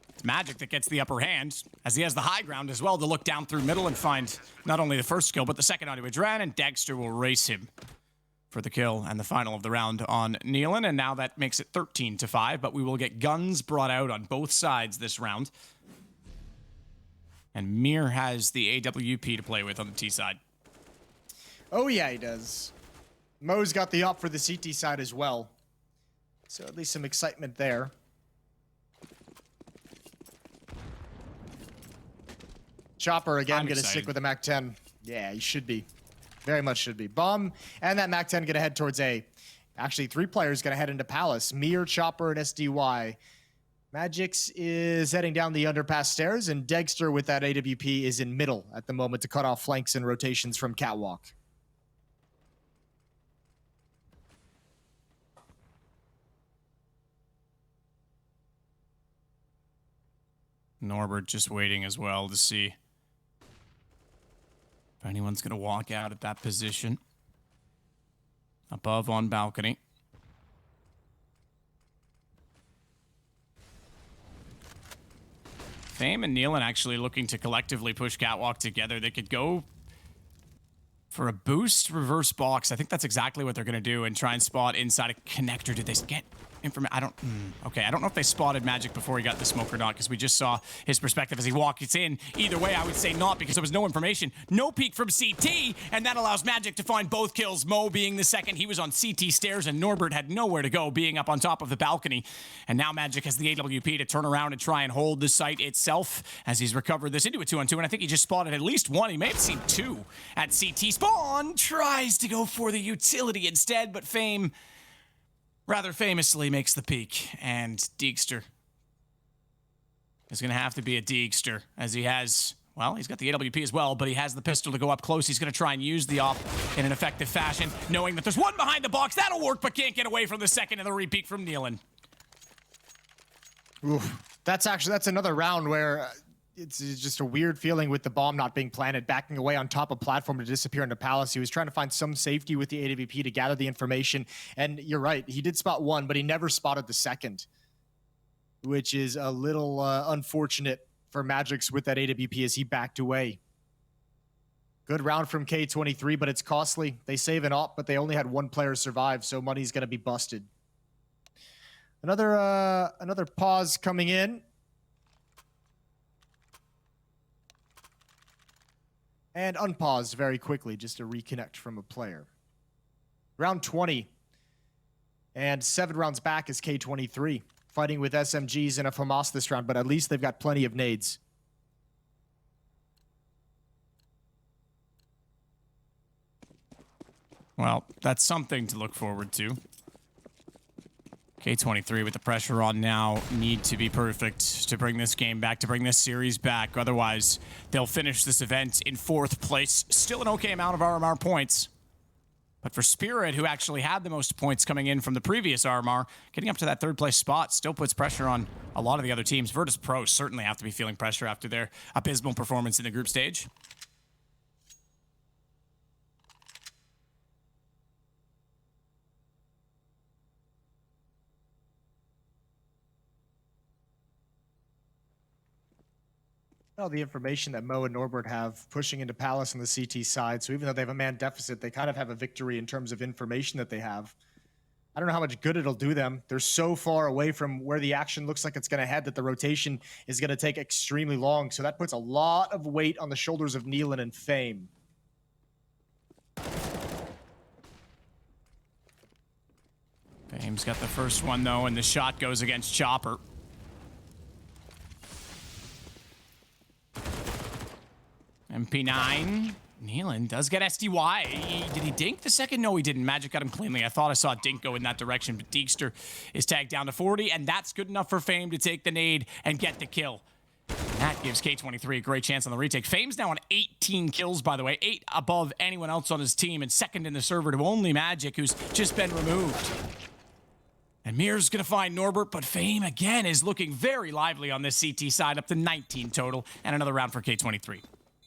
it's Magic that gets the upper hand, as he has the high ground as well to look down through middle and find not only the first kill, but the second onto Adren, and Dexter will race him for the kill and the final of the round on Nealon, and now that makes it 13-5, but we will get guns brought out on both sides this round. And Mir has the AWP to play with on the T side. Oh yeah, he does. Mo's got the op for the CT side as well. So at least some excitement there. Chopper again gonna stick with the MAC-10. Yeah, he should be. Very much should be. Bomb and that MAC-10 gonna head towards A. Actually, 3 players gonna head into Palace. Mir, Chopper, and SDY. Magix is heading down the underpass stairs, and Dexter with that AWP is in middle at the moment to cut off flanks and rotations from Catwalk. Norbert just waiting as well to see if anyone's going to walk out at that position. Above on balcony. Fame and Nealon actually looking to collectively push Catwalk together. They could go for a boost reverse box. I think that's exactly what they're going to do and try and spot inside a connector. Did they get information? Okay, I don't know if they spotted Magic before he got the smoke or not, because we just saw his perspective as he walks in. Either way, I would say not, because there was no information. No peek from CT, and that allows Magic to find both kills. Mo being the second. He was on CT stairs, and Norbert had nowhere to go, being up on top of the balcony. And now Magic has the AWP to turn around and try and hold the site itself as he's recovered this into a 2-on-2, and I think he just spotted at least one. He may have seen 2 at CT. Spawn tries to go for the utility instead, but Fame rather famously makes the peak, and Deegster is going to have to be a Deegster, as he has, well, he's got the AWP as well, but he has the pistol to go up close. He's going to try and use the op in an effective fashion, knowing that there's one behind the box. That'll work, but can't get away from the second and the repeat from Nealon. Oof. That's another round where it's just a weird feeling with the bomb not being planted, backing away on top of platform to disappear into Palace. He was trying to find some safety with the AWP to gather the information. And you're right, he did spot one, but he never spotted the second, which is a little unfortunate for Magix with that AWP as he backed away. Good round from K23, but it's costly. They save an op, but they only had 1 player survive, so money's going to be busted. Another pause coming in. And unpaused very quickly just to reconnect from a player. Round 20. And 7 rounds back is K23. Fighting with SMGs and a FAMAS this round, but at least they've got plenty of nades. Well, that's something to look forward to. K23 with the pressure on now need to be perfect to bring this game back, to bring this series back. Otherwise, they'll finish this event in 4th place. Still an okay amount of RMR points. But for Spirit, who actually had the most points coming in from the previous RMR, getting up to that third place spot still puts pressure on a lot of the other teams. Virtus Pro certainly have to be feeling pressure after their abysmal performance in the group stage. All the information that Mo and Norbert have pushing into Palace on the CT side, so even though they have a man deficit, they kind of have a victory in terms of information that they have. I don't know how much good it'll do them. They're so far away from where the action looks like it's going to head that the rotation is going to take extremely long, so that puts a lot of weight on the shoulders of Nealon and Fame. Fame's got the first one, though, and the shot goes against Chopper. MP9. Nealon does get SDY. Did he dink the second? No, he didn't. Magic got him cleanly. I thought I saw Dink go in that direction, but Deekster is tagged down to 40, and that's good enough for Fame to take the nade and get the kill. And that gives K23 a great chance on the retake. Fame's now on 18 kills, by the way, 8 above anyone else on his team, and second in the server to only Magic, who's just been removed. And Mir's going to find Norbert, but Fame, again, is looking very lively on this CT side, up to 19 total, and another round for K23.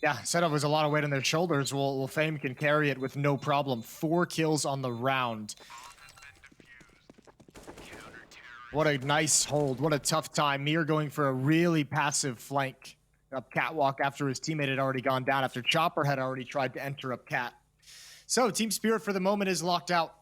Yeah, setup was a lot of weight on their shoulders. Well, Fame can carry it with no problem. 4 kills on the round. What a nice hold. What a tough time. Mir going for a really passive flank up Catwalk after his teammate had already gone down, after Chopper had already tried to enter up Cat. So Team Spirit for the moment is locked out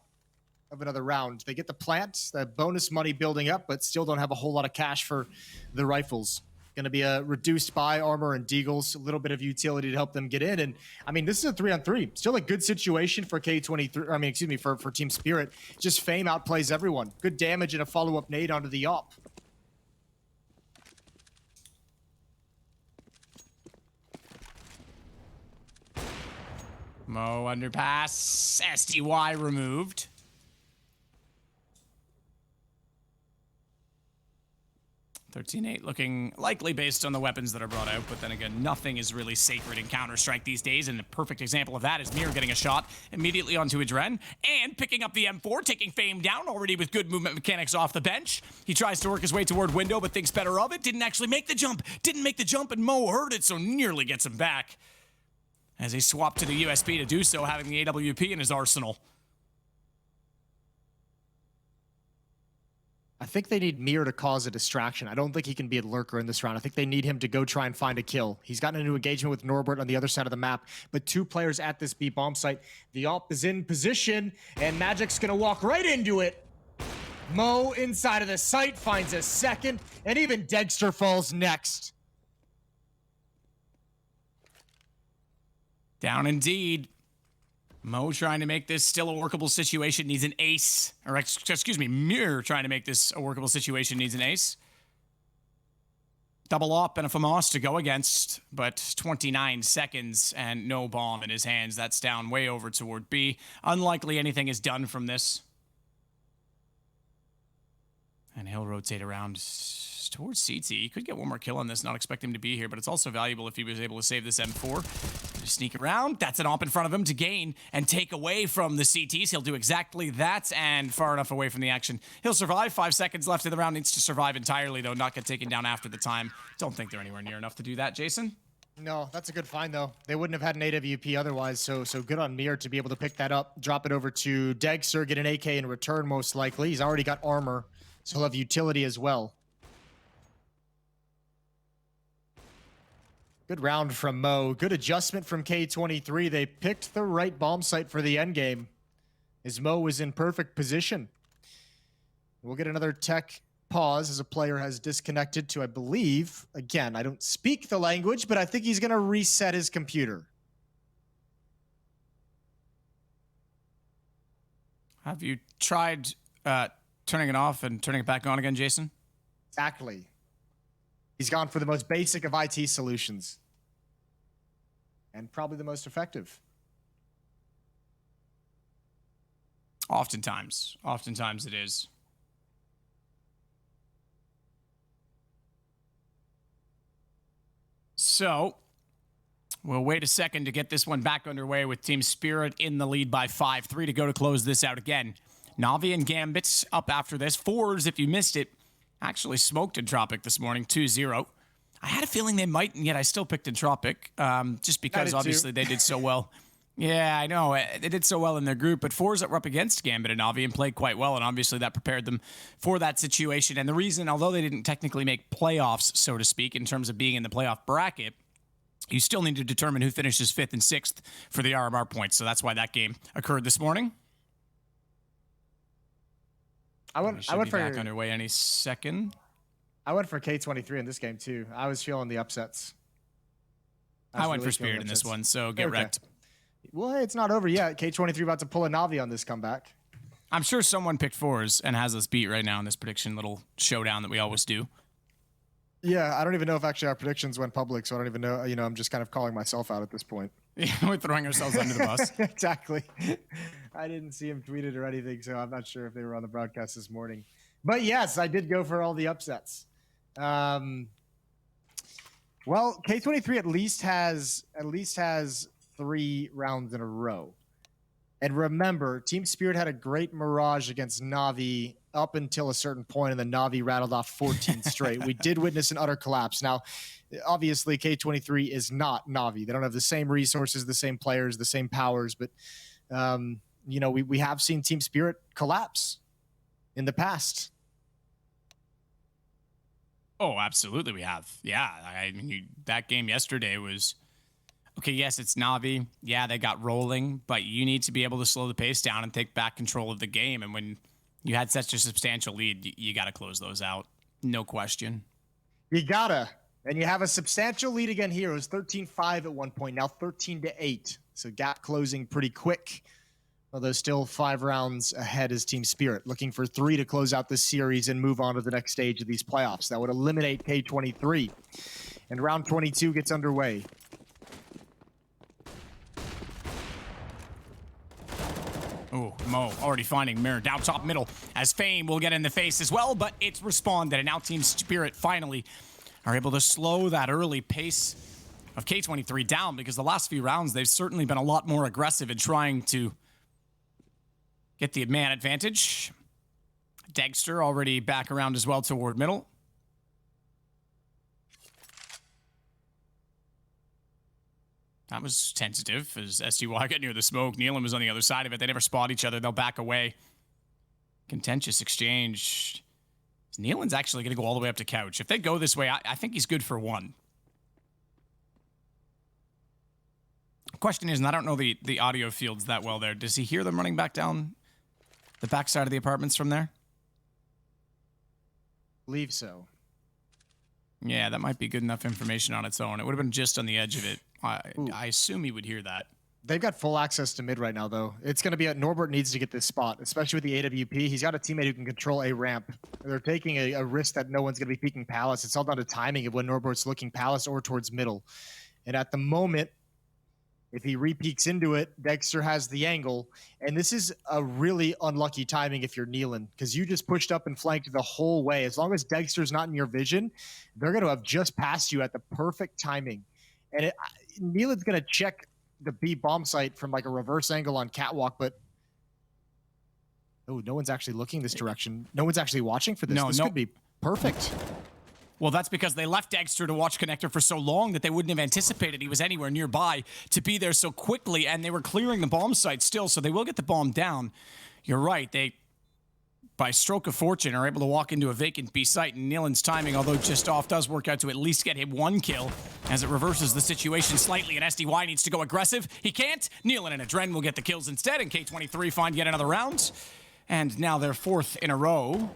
of another round. They get the plant, the bonus money building up, but still don't have a whole lot of cash for the rifles. Going to be a reduced buy armor and deagles, a little bit of utility to help them get in. And I mean, this is a 3-on-3. Still a good situation for K23. I mean, excuse me, for Team Spirit. Just Fame outplays everyone. Good damage and a follow-up nade onto the op. Mo underpass. SDY removed. $13-8 looking likely based on the weapons that are brought out, but then again, nothing is really sacred in Counter-Strike these days, and the perfect example of that is Mir getting a shot immediately onto Adren, and picking up the M4, taking Fame down, already with good movement mechanics off the bench. He tries to work his way toward window, but thinks better of it, didn't actually make the jump, and Mo heard it, so nearly gets him back. As he swapped to the USB to do so, having the AWP in his arsenal. I think they need Mir to cause a distraction. I don't think he can be a lurker in this round. I think they need him to go try and find a kill. He's gotten into engagement with Norbert on the other side of the map, but 2 players at this B bomb site. The op is in position, and Magic's gonna walk right into it. Mo inside of the site finds a second, and even Dexter falls next. Down indeed. Mo trying to make this still a workable situation, needs an ace. Or, excuse me, Mir trying to make this a workable situation, needs an ace. Double op and a FAMAS to go against, but 29 seconds and no bomb in his hands. That's down way over toward B. Unlikely anything is done from this. And he'll rotate around towards CT. He could get one more kill on this, not expect him to be here, but it's also valuable if he was able to save this M4. Sneak around. That's an op in front of him to gain and take away from the CTs. He'll do exactly that, and far enough away from the action. He'll survive. 5 seconds left in the round. Needs to survive entirely, though, not get taken down after the time. Don't think they're anywhere near enough to do that, Jason. No, that's a good find, though. They wouldn't have had an AWP otherwise, so good on Mir to be able to pick that up, drop it over to Degster, get an AK in return, most likely. He's already got armor, so he'll have utility as well. Good round from Mo. Good adjustment from K23. They picked the right bomb site for the endgame, as Mo was in perfect position. We'll get another tech pause as a player has disconnected to, I believe, again, I don't speak the language, but I think he's going to reset his computer. Have you tried turning it off and turning it back on again, Jason? Exactly. He's gone for the most basic of IT solutions. And probably the most effective. Oftentimes it is. So, We'll wait a second to get this one back underway with Team Spirit in the lead by 5. 3 to go to close this out again. Na'Vi and Gambit up after this. Fours, if you missed it, actually smoked Entropic this morning, 2-0. I had a feeling they might, and yet I still picked Entropic, just because obviously they did so well. Yeah, I know. They did so well in their group, but fours that were up against Gambit and Na'Vi and played quite well, and obviously that prepared them for that situation. And the reason, although they didn't technically make playoffs, so to speak, in terms of being in the playoff bracket, you still need to determine who finishes 5th and 6th for the RMR points. So that's why that game occurred this morning. I went be for back underway any second. I went for K23 in this game too. I was feeling the upsets. I went for Spirit in this one, so get wrecked. Well, hey, it's not over yet. K23 about to pull a Na'Vi on this comeback. I'm sure someone picked fours and has us beat right now in this prediction little showdown that we always do. Yeah, I don't even know if actually our predictions went public, so I don't even know. You know, I'm just kind of calling myself out at this point. Yeah, we're throwing ourselves under the bus. Exactly. I didn't see him tweet it or anything, so I'm not sure if they were on the broadcast this morning. But yes, I did go for all the upsets. Well, K23 at least has 3 rounds in a row. And remember, Team Spirit had a great Mirage against Na'Vi up until a certain point, and then Na'Vi rattled off 14 straight. We did witness an utter collapse. Now, obviously, K23 is not Na'Vi. They don't have the same resources, the same players, the same powers, but, you know, we have seen Team Spirit collapse in the past. Oh, absolutely we have. Yeah, I mean, that game yesterday was... Okay, yes, it's Na'Vi. Yeah, they got rolling, but you need to be able to slow the pace down and take back control of the game. And when you had such a substantial lead, you got to close those out. No question. You gotta. And you have a substantial lead again here. It was 13-5 at one point, now 13-8. So gap closing pretty quick. Although still 5 rounds ahead is Team Spirit, looking for 3 to close out this series and move on to the next stage of these playoffs. That would eliminate K23. And round 22 gets underway. Oh, Mo already finding Mirror down top middle as Fame will get in the face as well, but it's responded, and now Team Spirit finally are able to slow that early pace of K23 down, because the last few rounds they've certainly been a lot more aggressive in trying to get the man advantage. Dexter already back around as well toward middle. That was tentative as SDY got near the smoke. Nealon was on the other side of it. They never spot each other. They'll back away. Contentious exchange. Nealon's actually going to go all the way up to couch. If they go this way, I think he's good for 1. Question is, and I don't know the audio fields that well there, does he hear them running back down the backside of the apartments from there? Believe so. Yeah, that might be good enough information on its own. It would have been just on the edge of it. I assume he would hear that. They've got full access to mid right now, though. It's going to be Norbert needs to get this spot, especially with the AWP. He's got a teammate who can control a ramp. They're taking a risk that no one's going to be peeking Palace. It's all down to timing of when Norbert's looking Palace or towards middle. And at the moment, if he re-peeks into it, Dexter has the angle. And this is a really unlucky timing if you're Nealon, because you just pushed up and flanked the whole way. As long as Dexter's not in your vision, they're going to have just passed you at the perfect timing. And Nealon's going to check the B bomb site from like a reverse angle on Catwalk, but oh, no one's actually looking this direction. No one's actually watching for this. This could be perfect. Well, that's because they left Dexter to watch Connector for so long that they wouldn't have anticipated he was anywhere nearby to be there so quickly, and they were clearing the bomb site still, so they will get the bomb down. You're right. They, by stroke of fortune, are able to walk into a vacant B site, and Nealon's timing, although just off, does work out to at least get him 1 kill as it reverses the situation slightly, and SDY needs to go aggressive. He can't. Nealon and Adren will get the kills instead, and K23 find yet another round. And now they're 4th in a row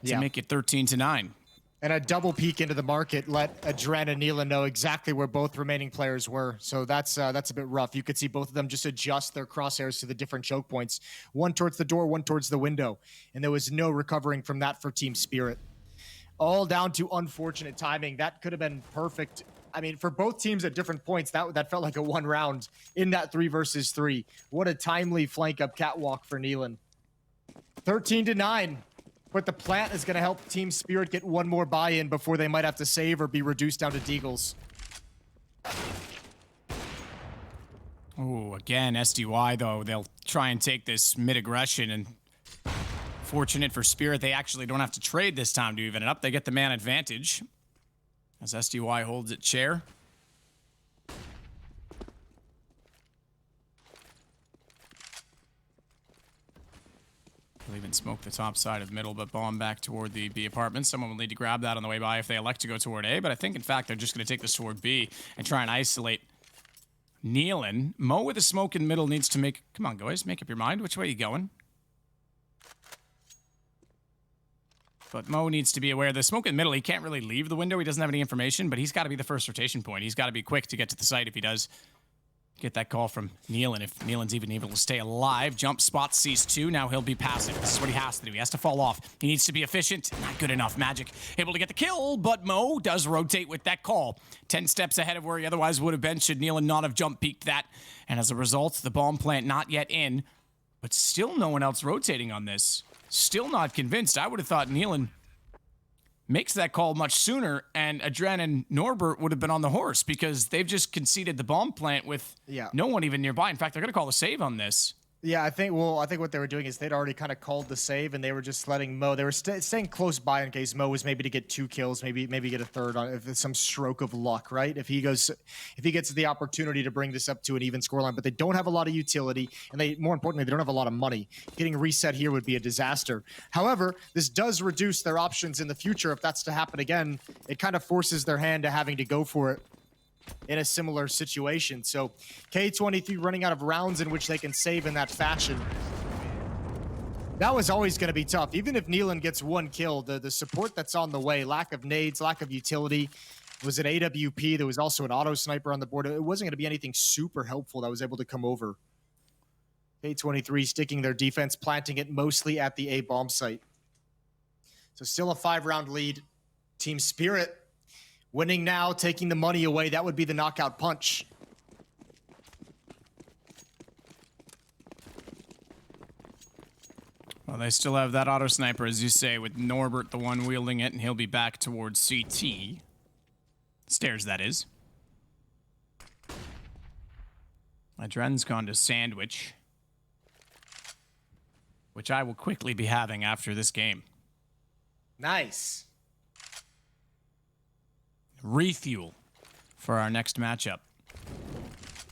to make it 13-9. And a double peek into the market let Adren and Nealon know exactly where both remaining players were. So that's a bit rough. You could see both of them just adjust their crosshairs to the different choke points. One towards the door, one towards the window. And there was no recovering from that for Team Spirit. All down to unfortunate timing. That could have been perfect. I mean, for both teams at different points, that felt like a 1 round in that 3 versus 3. What a timely flank up Catwalk for Nealon. 13-9. But the plant is going to help Team Spirit get 1 more buy-in before they might have to save or be reduced down to Deagles. Oh, again, SDY, though. They'll try and take this mid-aggression, and fortunate for Spirit, they actually don't have to trade this time to even it up. They get the man advantage as SDY holds it chair. They'll even smoke the top side of middle, but bomb back toward the B apartment. Someone will need to grab that on the way by if they elect to go toward A, but I think, in fact, they're just going to take this toward B and try and isolate Nealon. Mo with a smoke in middle needs to make... Come on, guys, make up your mind. Which way are you going? But Mo needs to be aware. The smoke in middle, he can't really leave the window. He doesn't have any information, but he's got to be the first rotation point. He's got to be quick to get to the site if he does get that call from Nealon. If Nealon's even able to stay alive. Jump spot, sees two. Now he'll be passive. This is what he has to do. He has to fall off. He needs to be efficient. Not good enough. Magic able to get the kill, but Mo does rotate with that call. 10 steps ahead of where he otherwise would have been should Nealon not have jump peeked that. And as a result, the bomb plant not yet in, but still no one else rotating on this. Still not convinced. I would have thought Nealon makes that call much sooner, and Adren and Norbert would have been on the horse because they've just conceded the bomb plant with no one even nearby. In fact, they're going to call a save on this. Yeah, I think what they were doing is they'd already kind of called the save, and they were just letting Mo. They were staying close by in case Mo was maybe to get 2 kills, maybe get a third on if it's some stroke of luck, right? If he gets the opportunity to bring this up to an even scoreline, but they don't have a lot of utility, and more importantly, they don't have a lot of money. Getting reset here would be a disaster. However, this does reduce their options in the future. If that's to happen again, it kind of forces their hand to having to go for it in a similar situation. So K23 running out of rounds in which they can save in that fashion. That was always going to be tough. Even if Nealon gets 1 kill, the support that's on the way, lack of nades, lack of utility, was an AWP. There was also an auto sniper on the board. It wasn't going to be anything super helpful that was able to come over. K23 sticking their defense, planting it mostly at the A bomb site. So still a 5-round lead. Team Spirit winning now, taking the money away. That would be the knockout punch. Well, they still have that auto sniper, as you say, with Norbert the one wielding it, and he'll be back towards CT. Stairs, that is. Adren's gone to Sandwich, which I will quickly be having after this game. Nice. Refuel for our next matchup.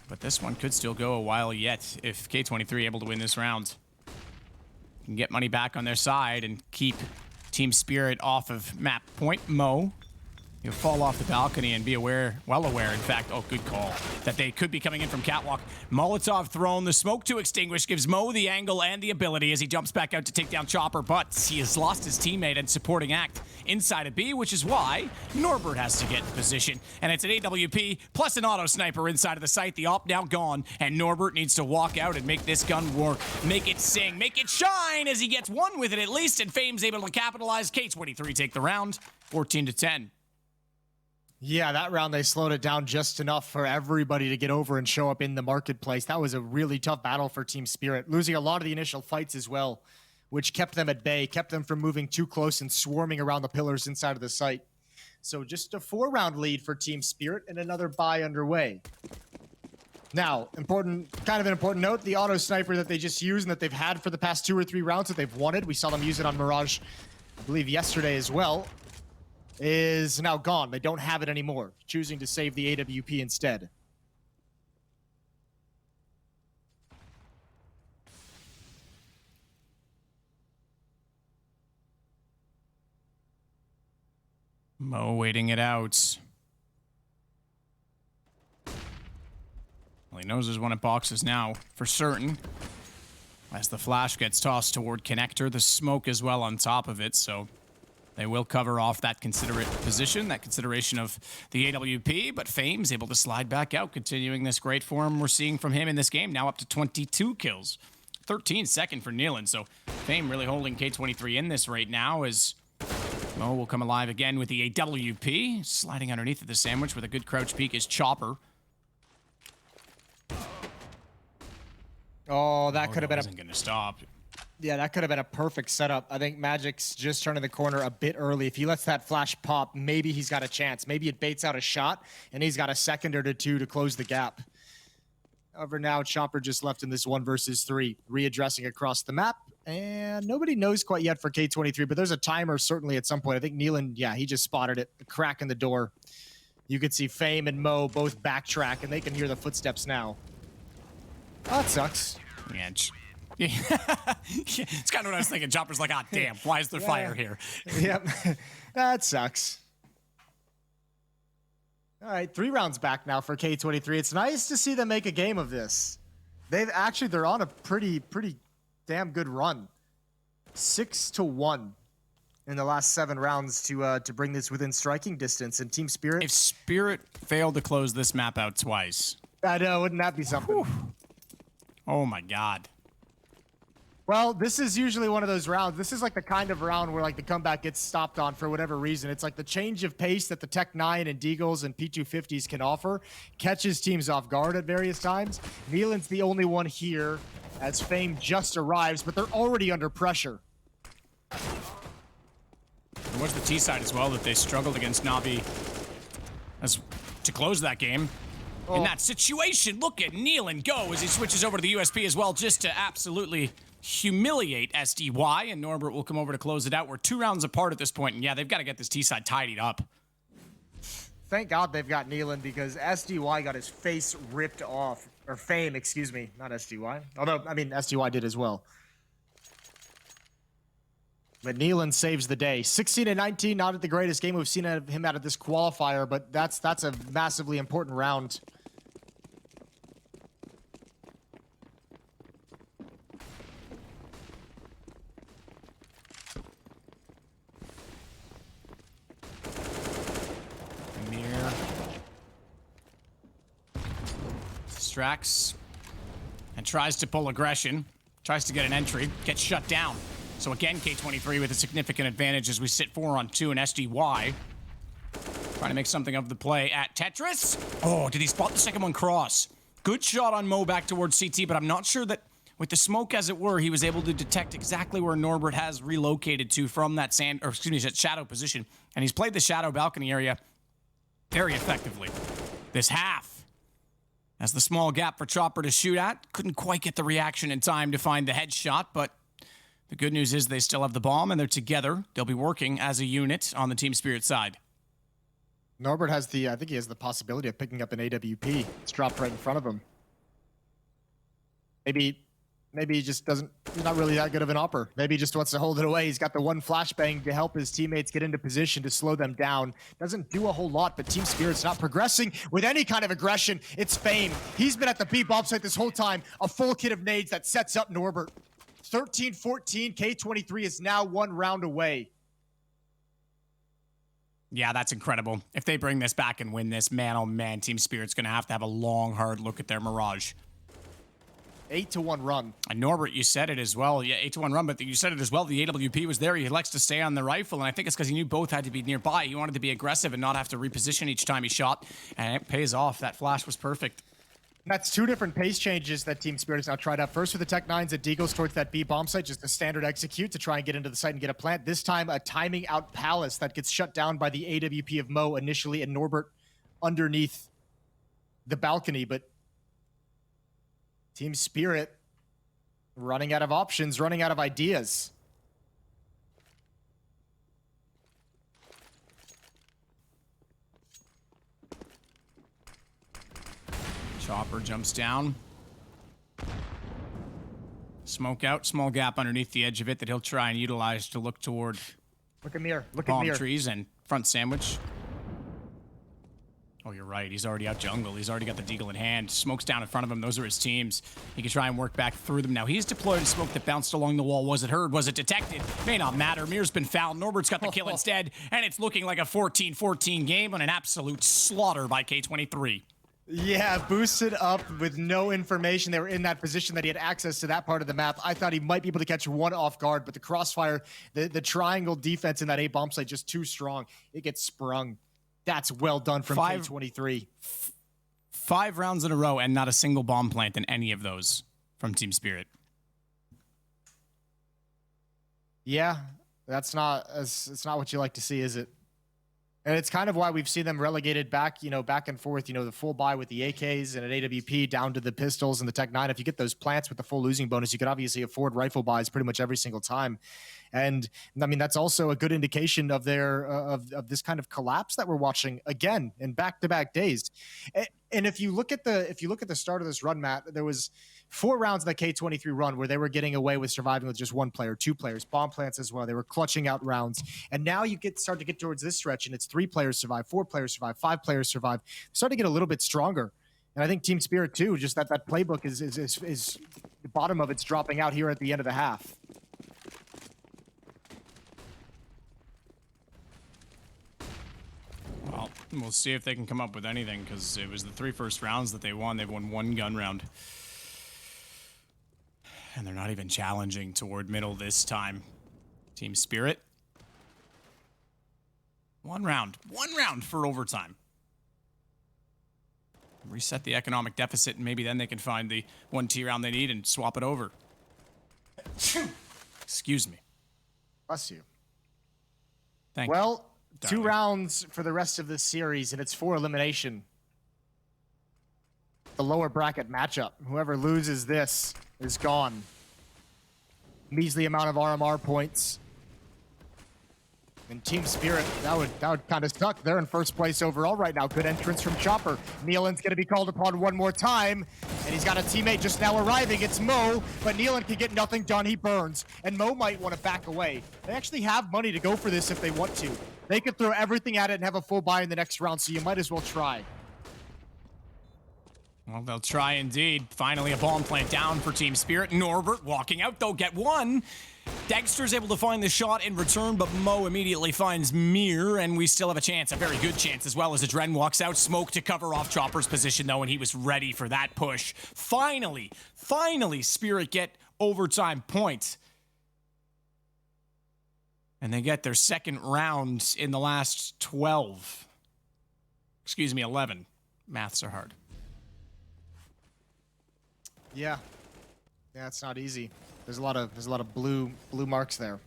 But this one could still go a while yet if K23 able to win this round. Can get money back on their side and keep Team Spirit off of map point. Mo, he'll fall off the balcony and be aware, well aware, in fact, oh, good call, that they could be coming in from catwalk. Molotov thrown, the smoke to extinguish gives Mo the angle and the ability as he jumps back out to take down Chopper, but he has lost his teammate and supporting act inside of B, which is why Norbert has to get in position. And it's an AWP plus an auto sniper inside of the site. The op now gone, and Norbert needs to walk out and make this gun work. Make it sing, make it shine as he gets one with it at least, and Fame's able to capitalize. K23 take the round, 14-10. Yeah, that round they slowed it down just enough for everybody to get over and show up in the marketplace. That was a really tough battle for Team Spirit, losing a lot of the initial fights as well, which kept them at bay, kept them from moving too close and swarming around the pillars inside of the site. So just a 4-round lead for Team Spirit and another buy underway. Now, kind of an important note, the auto sniper that they just used and that they've had for the past 2 or 3 rounds that they've wanted, we saw them use it on Mirage, I believe yesterday as well, is now gone. They don't have it anymore, choosing to save the AWP instead. Mo waiting it out. Well, he knows there's one at boxes now, for certain. As the flash gets tossed toward connector, the smoke as well on top of it, so they will cover off that considerate position, that consideration of the AWP, but Fame's able to slide back out, continuing this great form we're seeing from him in this game, now up to 22 kills. 13 second for Nealon, so Fame really holding K23 in this right now as Mo will come alive again with the AWP, sliding underneath of the sandwich with a good crouch peek is Chopper. Oh, that could have been wasn't going to stop. Yeah, that could have been a perfect setup. I think Magic's just turning the corner a bit early. If he lets that flash pop, maybe he's got a chance. Maybe it baits out a shot, and he's got a second or two to close the gap. Over now, Chopper just left in this 1 versus 3, readdressing across the map. And nobody knows quite yet for K23, but there's a timer certainly at some point. I think Neelan, yeah, he just spotted it, a crack in the door. You could see Fame and Mo both backtrack, and they can hear the footsteps now. Oh, that sucks. Yeah, it's kind of what I was thinking. Chopper's like, ah, damn, why is there fire here? Yep, that sucks. All right, 3 rounds back now for K23. It's nice to see them make a game of this. They're on a pretty damn good run. 6-1 in the last 7 rounds to bring this within striking distance. And Team Spirit. If Spirit failed to close this map out twice, I know, wouldn't that be something? Whew. Oh my God. Well, this is usually one of those rounds. This is like the kind of round where like the comeback gets stopped on for whatever reason. It's like the change of pace that the Tech 9 and Deagles and P250s can offer catches teams off guard at various times. Neelan's the only one here as Fame just arrives, but they're already under pressure. There was the T side as well that they struggled against Navi as to close that game. In that situation, look at Neelan go as he switches over to the USP as well, just to absolutely humiliate SDY, and Norbert will come over to close it out. We're 2 rounds apart at this point, and yeah, they've got to get this T side tidied up. Thank God they've got Neelan, because SDY got his face ripped off. Or Fame, excuse me, not SDY. Although, I mean, SDY did as well. But Neelan saves the day. 16-19, not at the greatest game we've seen of him out of this qualifier, but that's a massively important round. Mir distracts and tries to pull aggression, tries to get an entry, gets shut down. So again, K23 with a significant advantage as we sit 4 on 2 in SDY. Trying to make something of the play at Tetris. Oh, did he spot the second one cross? Good shot on Mo back towards CT, but I'm not sure that with the smoke, as it were, he was able to detect exactly where Norbert has relocated to from that that shadow position. And he's played the shadow balcony area very effectively this half. As the small gap for Chopper to shoot at, couldn't quite get the reaction in time to find the headshot, but the good news is they still have the bomb and they're together. They'll be working as a unit on the Team Spirit side. Norbert has I think he has the possibility of picking up an AWP. It's dropped right in front of him. Maybe he just he's not really that good of an opper. Maybe he just wants to hold it away. He's got the one flashbang to help his teammates get into position to slow them down. Doesn't do a whole lot, but Team Spirit's not progressing with any kind of aggression. It's Fame. He's been at the B bomb site this whole time. A full kit of nades that sets up Norbert. 13-14, K23 is now 1 round away. Yeah, that's incredible. If they bring this back and win this, man, oh man, Team Spirit's going to have a long, hard look at their Mirage. 8-1 run. And Norbert, you said it as well. Yeah, 8-1 run, but you said it as well. The AWP was there. He likes to stay on the rifle, and I think it's because he knew both had to be nearby. He wanted to be aggressive and not have to reposition each time he shot, and it pays off. That flash was perfect. That's 2 different pace changes that Team Spirit has now tried out. First with the Tech 9s at Deagles towards that B bomb site, just a standard execute to try and get into the site and get a plant. This time, a timing out Palace that gets shut down by the AWP of Mo initially, and Norbert underneath the balcony. But Team Spirit running out of options, running out of ideas. Chopper jumps down. Smoke out, small gap underneath the edge of it that he'll try and utilize to look toward Look at Mir. Look at palm Mir. trees and front sandwich. Oh, you're right. He's already out jungle. He's already got the deagle in hand. Smoke's down in front of him. Those are his teams. He can try and work back through them. Now, he's deployed a smoke that bounced along the wall. Was it heard? Was it detected? May not matter. Mir's been fouled. Norbert's got the kill instead, and it's looking like a 14-14 game on an absolute slaughter by K23. Yeah, boosted up with no information. They were in that position that he had access to that part of the map. I thought he might be able to catch one off guard, but the crossfire, the triangle defense in that A bomb site just too strong. It gets sprung. That's well done from K23. 5 rounds in a row and not a single bomb plant in any of those from Team Spirit. Yeah, it's not what you like to see, is it? And it's kind of why we've seen them relegated back, back and forth, the full buy with the AKs and an AWP down to the pistols and the Tech 9. If you get those plants with the full losing bonus, you could obviously afford rifle buys pretty much every single time. And I mean, that's also a good indication of their of this kind of collapse that we're watching again in back-to-back days. And if you look at the start of this run, Matt, there was 4 rounds of the K23 run where they were getting away with surviving with just 1 player, 2 players, bomb plants as well. They were clutching out rounds. And now you start to get towards this stretch, and it's 3 players survive, 4 players survive, 5 players survive. Start to get a little bit stronger. And I think Team Spirit too, just that playbook is the bottom of it's dropping out here at the end of the half. Well, we'll see if they can come up with anything, because it was the 3 first rounds that they won. They've won 1 gun round. And they're not even challenging toward middle this time. Team Spirit. 1 round. 1 round for overtime. Reset the economic deficit, and maybe then they can find the 1 T round they need and swap it over. Excuse me. Bless you. Thank you. Well, darling. 2 rounds for the rest of this series, and it's for elimination. The lower bracket matchup. Whoever loses this is gone. Measly amount of RMR points. And Team Spirit, that would kind of suck. They're in first place overall right now. Good entrance from Chopper. Nealon's going to be called upon one more time. And he's got a teammate just now arriving. It's Mo, but Nealon can get nothing done. He burns. And Mo might want to back away. They actually have money to go for this if they want to. They could throw everything at it and have a full buy in the next round, so you might as well try. Well, they'll try indeed. Finally, a bomb plant down for Team Spirit. Norbert walking out, though, get 1. Dexter's able to find the shot in return, but Mo immediately finds Mir, and we still have a chance, a very good chance, as well as Adren walks out. Smoke to cover off Chopper's position, though, and he was ready for that push. Finally, Spirit get overtime points. And they get their 2nd round in the last 12. Excuse me, 11. Maths are hard. Yeah, it's not easy. There's a lot of blue marks there.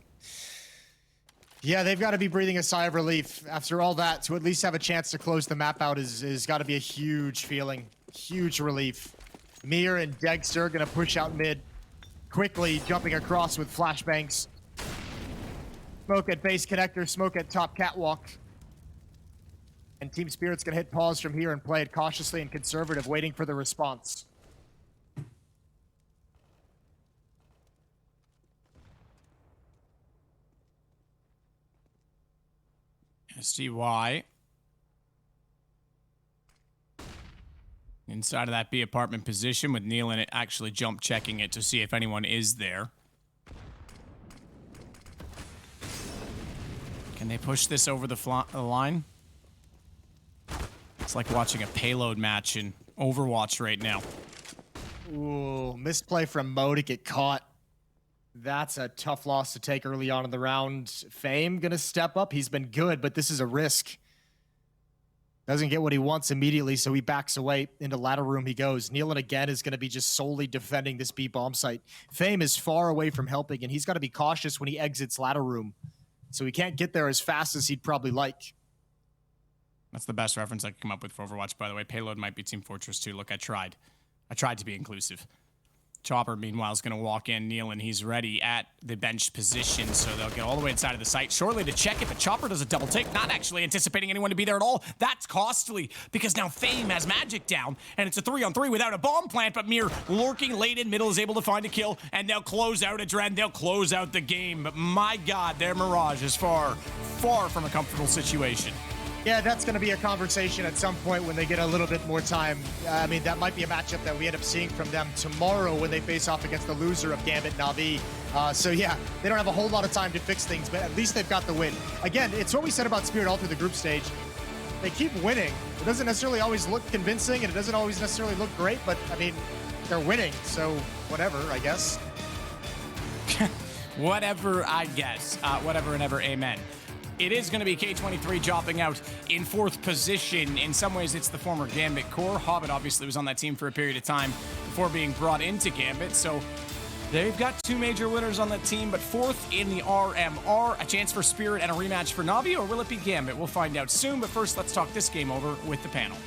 Yeah, they've got to be breathing a sigh of relief after all that. To at least have a chance to close the map out is got to be a huge feeling, huge relief. Mir and Dexter gonna push out mid, quickly jumping across with flashbangs. Smoke at base connector, smoke at top catwalk. And Team Spirit's gonna hit pause from here and play it cautiously and conservative, waiting for the response. STY. Inside of that B apartment position with Nealon actually jump checking it to see if anyone is there. Can they push this over the line? It's like watching a payload match in Overwatch right now. Ooh, misplay from Mo to get caught. That's a tough loss to take early on in the round. Fame gonna step up. He's been good, but this is a risk. Doesn't get what he wants immediately, so he backs away. Into ladder room he goes. Nealon again is gonna be just solely defending this B bomb site. Fame is far away from helping, and he's gotta be cautious when he exits ladder room. So he can't get there as fast as he'd probably like. That's the best reference I could come up with for Overwatch, by the way. Payload might be Team Fortress 2. Look, I tried. I tried to be inclusive. Chopper, meanwhile, is going to walk in. Nealon, he's ready at the bench position, so they'll get all the way inside of the site shortly to check it, but Chopper does a double take, not actually anticipating anyone to be there at all. That's costly, because now Fame has Magic down, and it's a 3-on-3 without a bomb plant, but Mir lurking late in middle is able to find a kill, and they'll close out Adren. They'll close out the game, but my God, their Mirage is far, far from a comfortable situation. Yeah, that's going to be a conversation at some point when they get a little bit more time. I mean, that might be a matchup that we end up seeing from them tomorrow when they face off against the loser of Gambit Na'Vi. So yeah, they don't have a whole lot of time to fix things, but at least they've got the win. Again, it's what we said about Spirit all through the group stage. They keep winning. It doesn't necessarily always look convincing, and it doesn't always necessarily look great, but I mean, they're winning, so whatever, I guess. Whatever, I guess. Whatever and ever, amen. It is going to be K23 dropping out in 4th position. In some ways, it's the former Gambit core. Hobbit obviously was on that team for a period of time before being brought into Gambit, so They've got 2 major winners on the team, but 4th in the RMR. A chance for Spirit and a rematch for Navi, or will it be Gambit? We'll find out soon, but first let's talk this game over with the panel.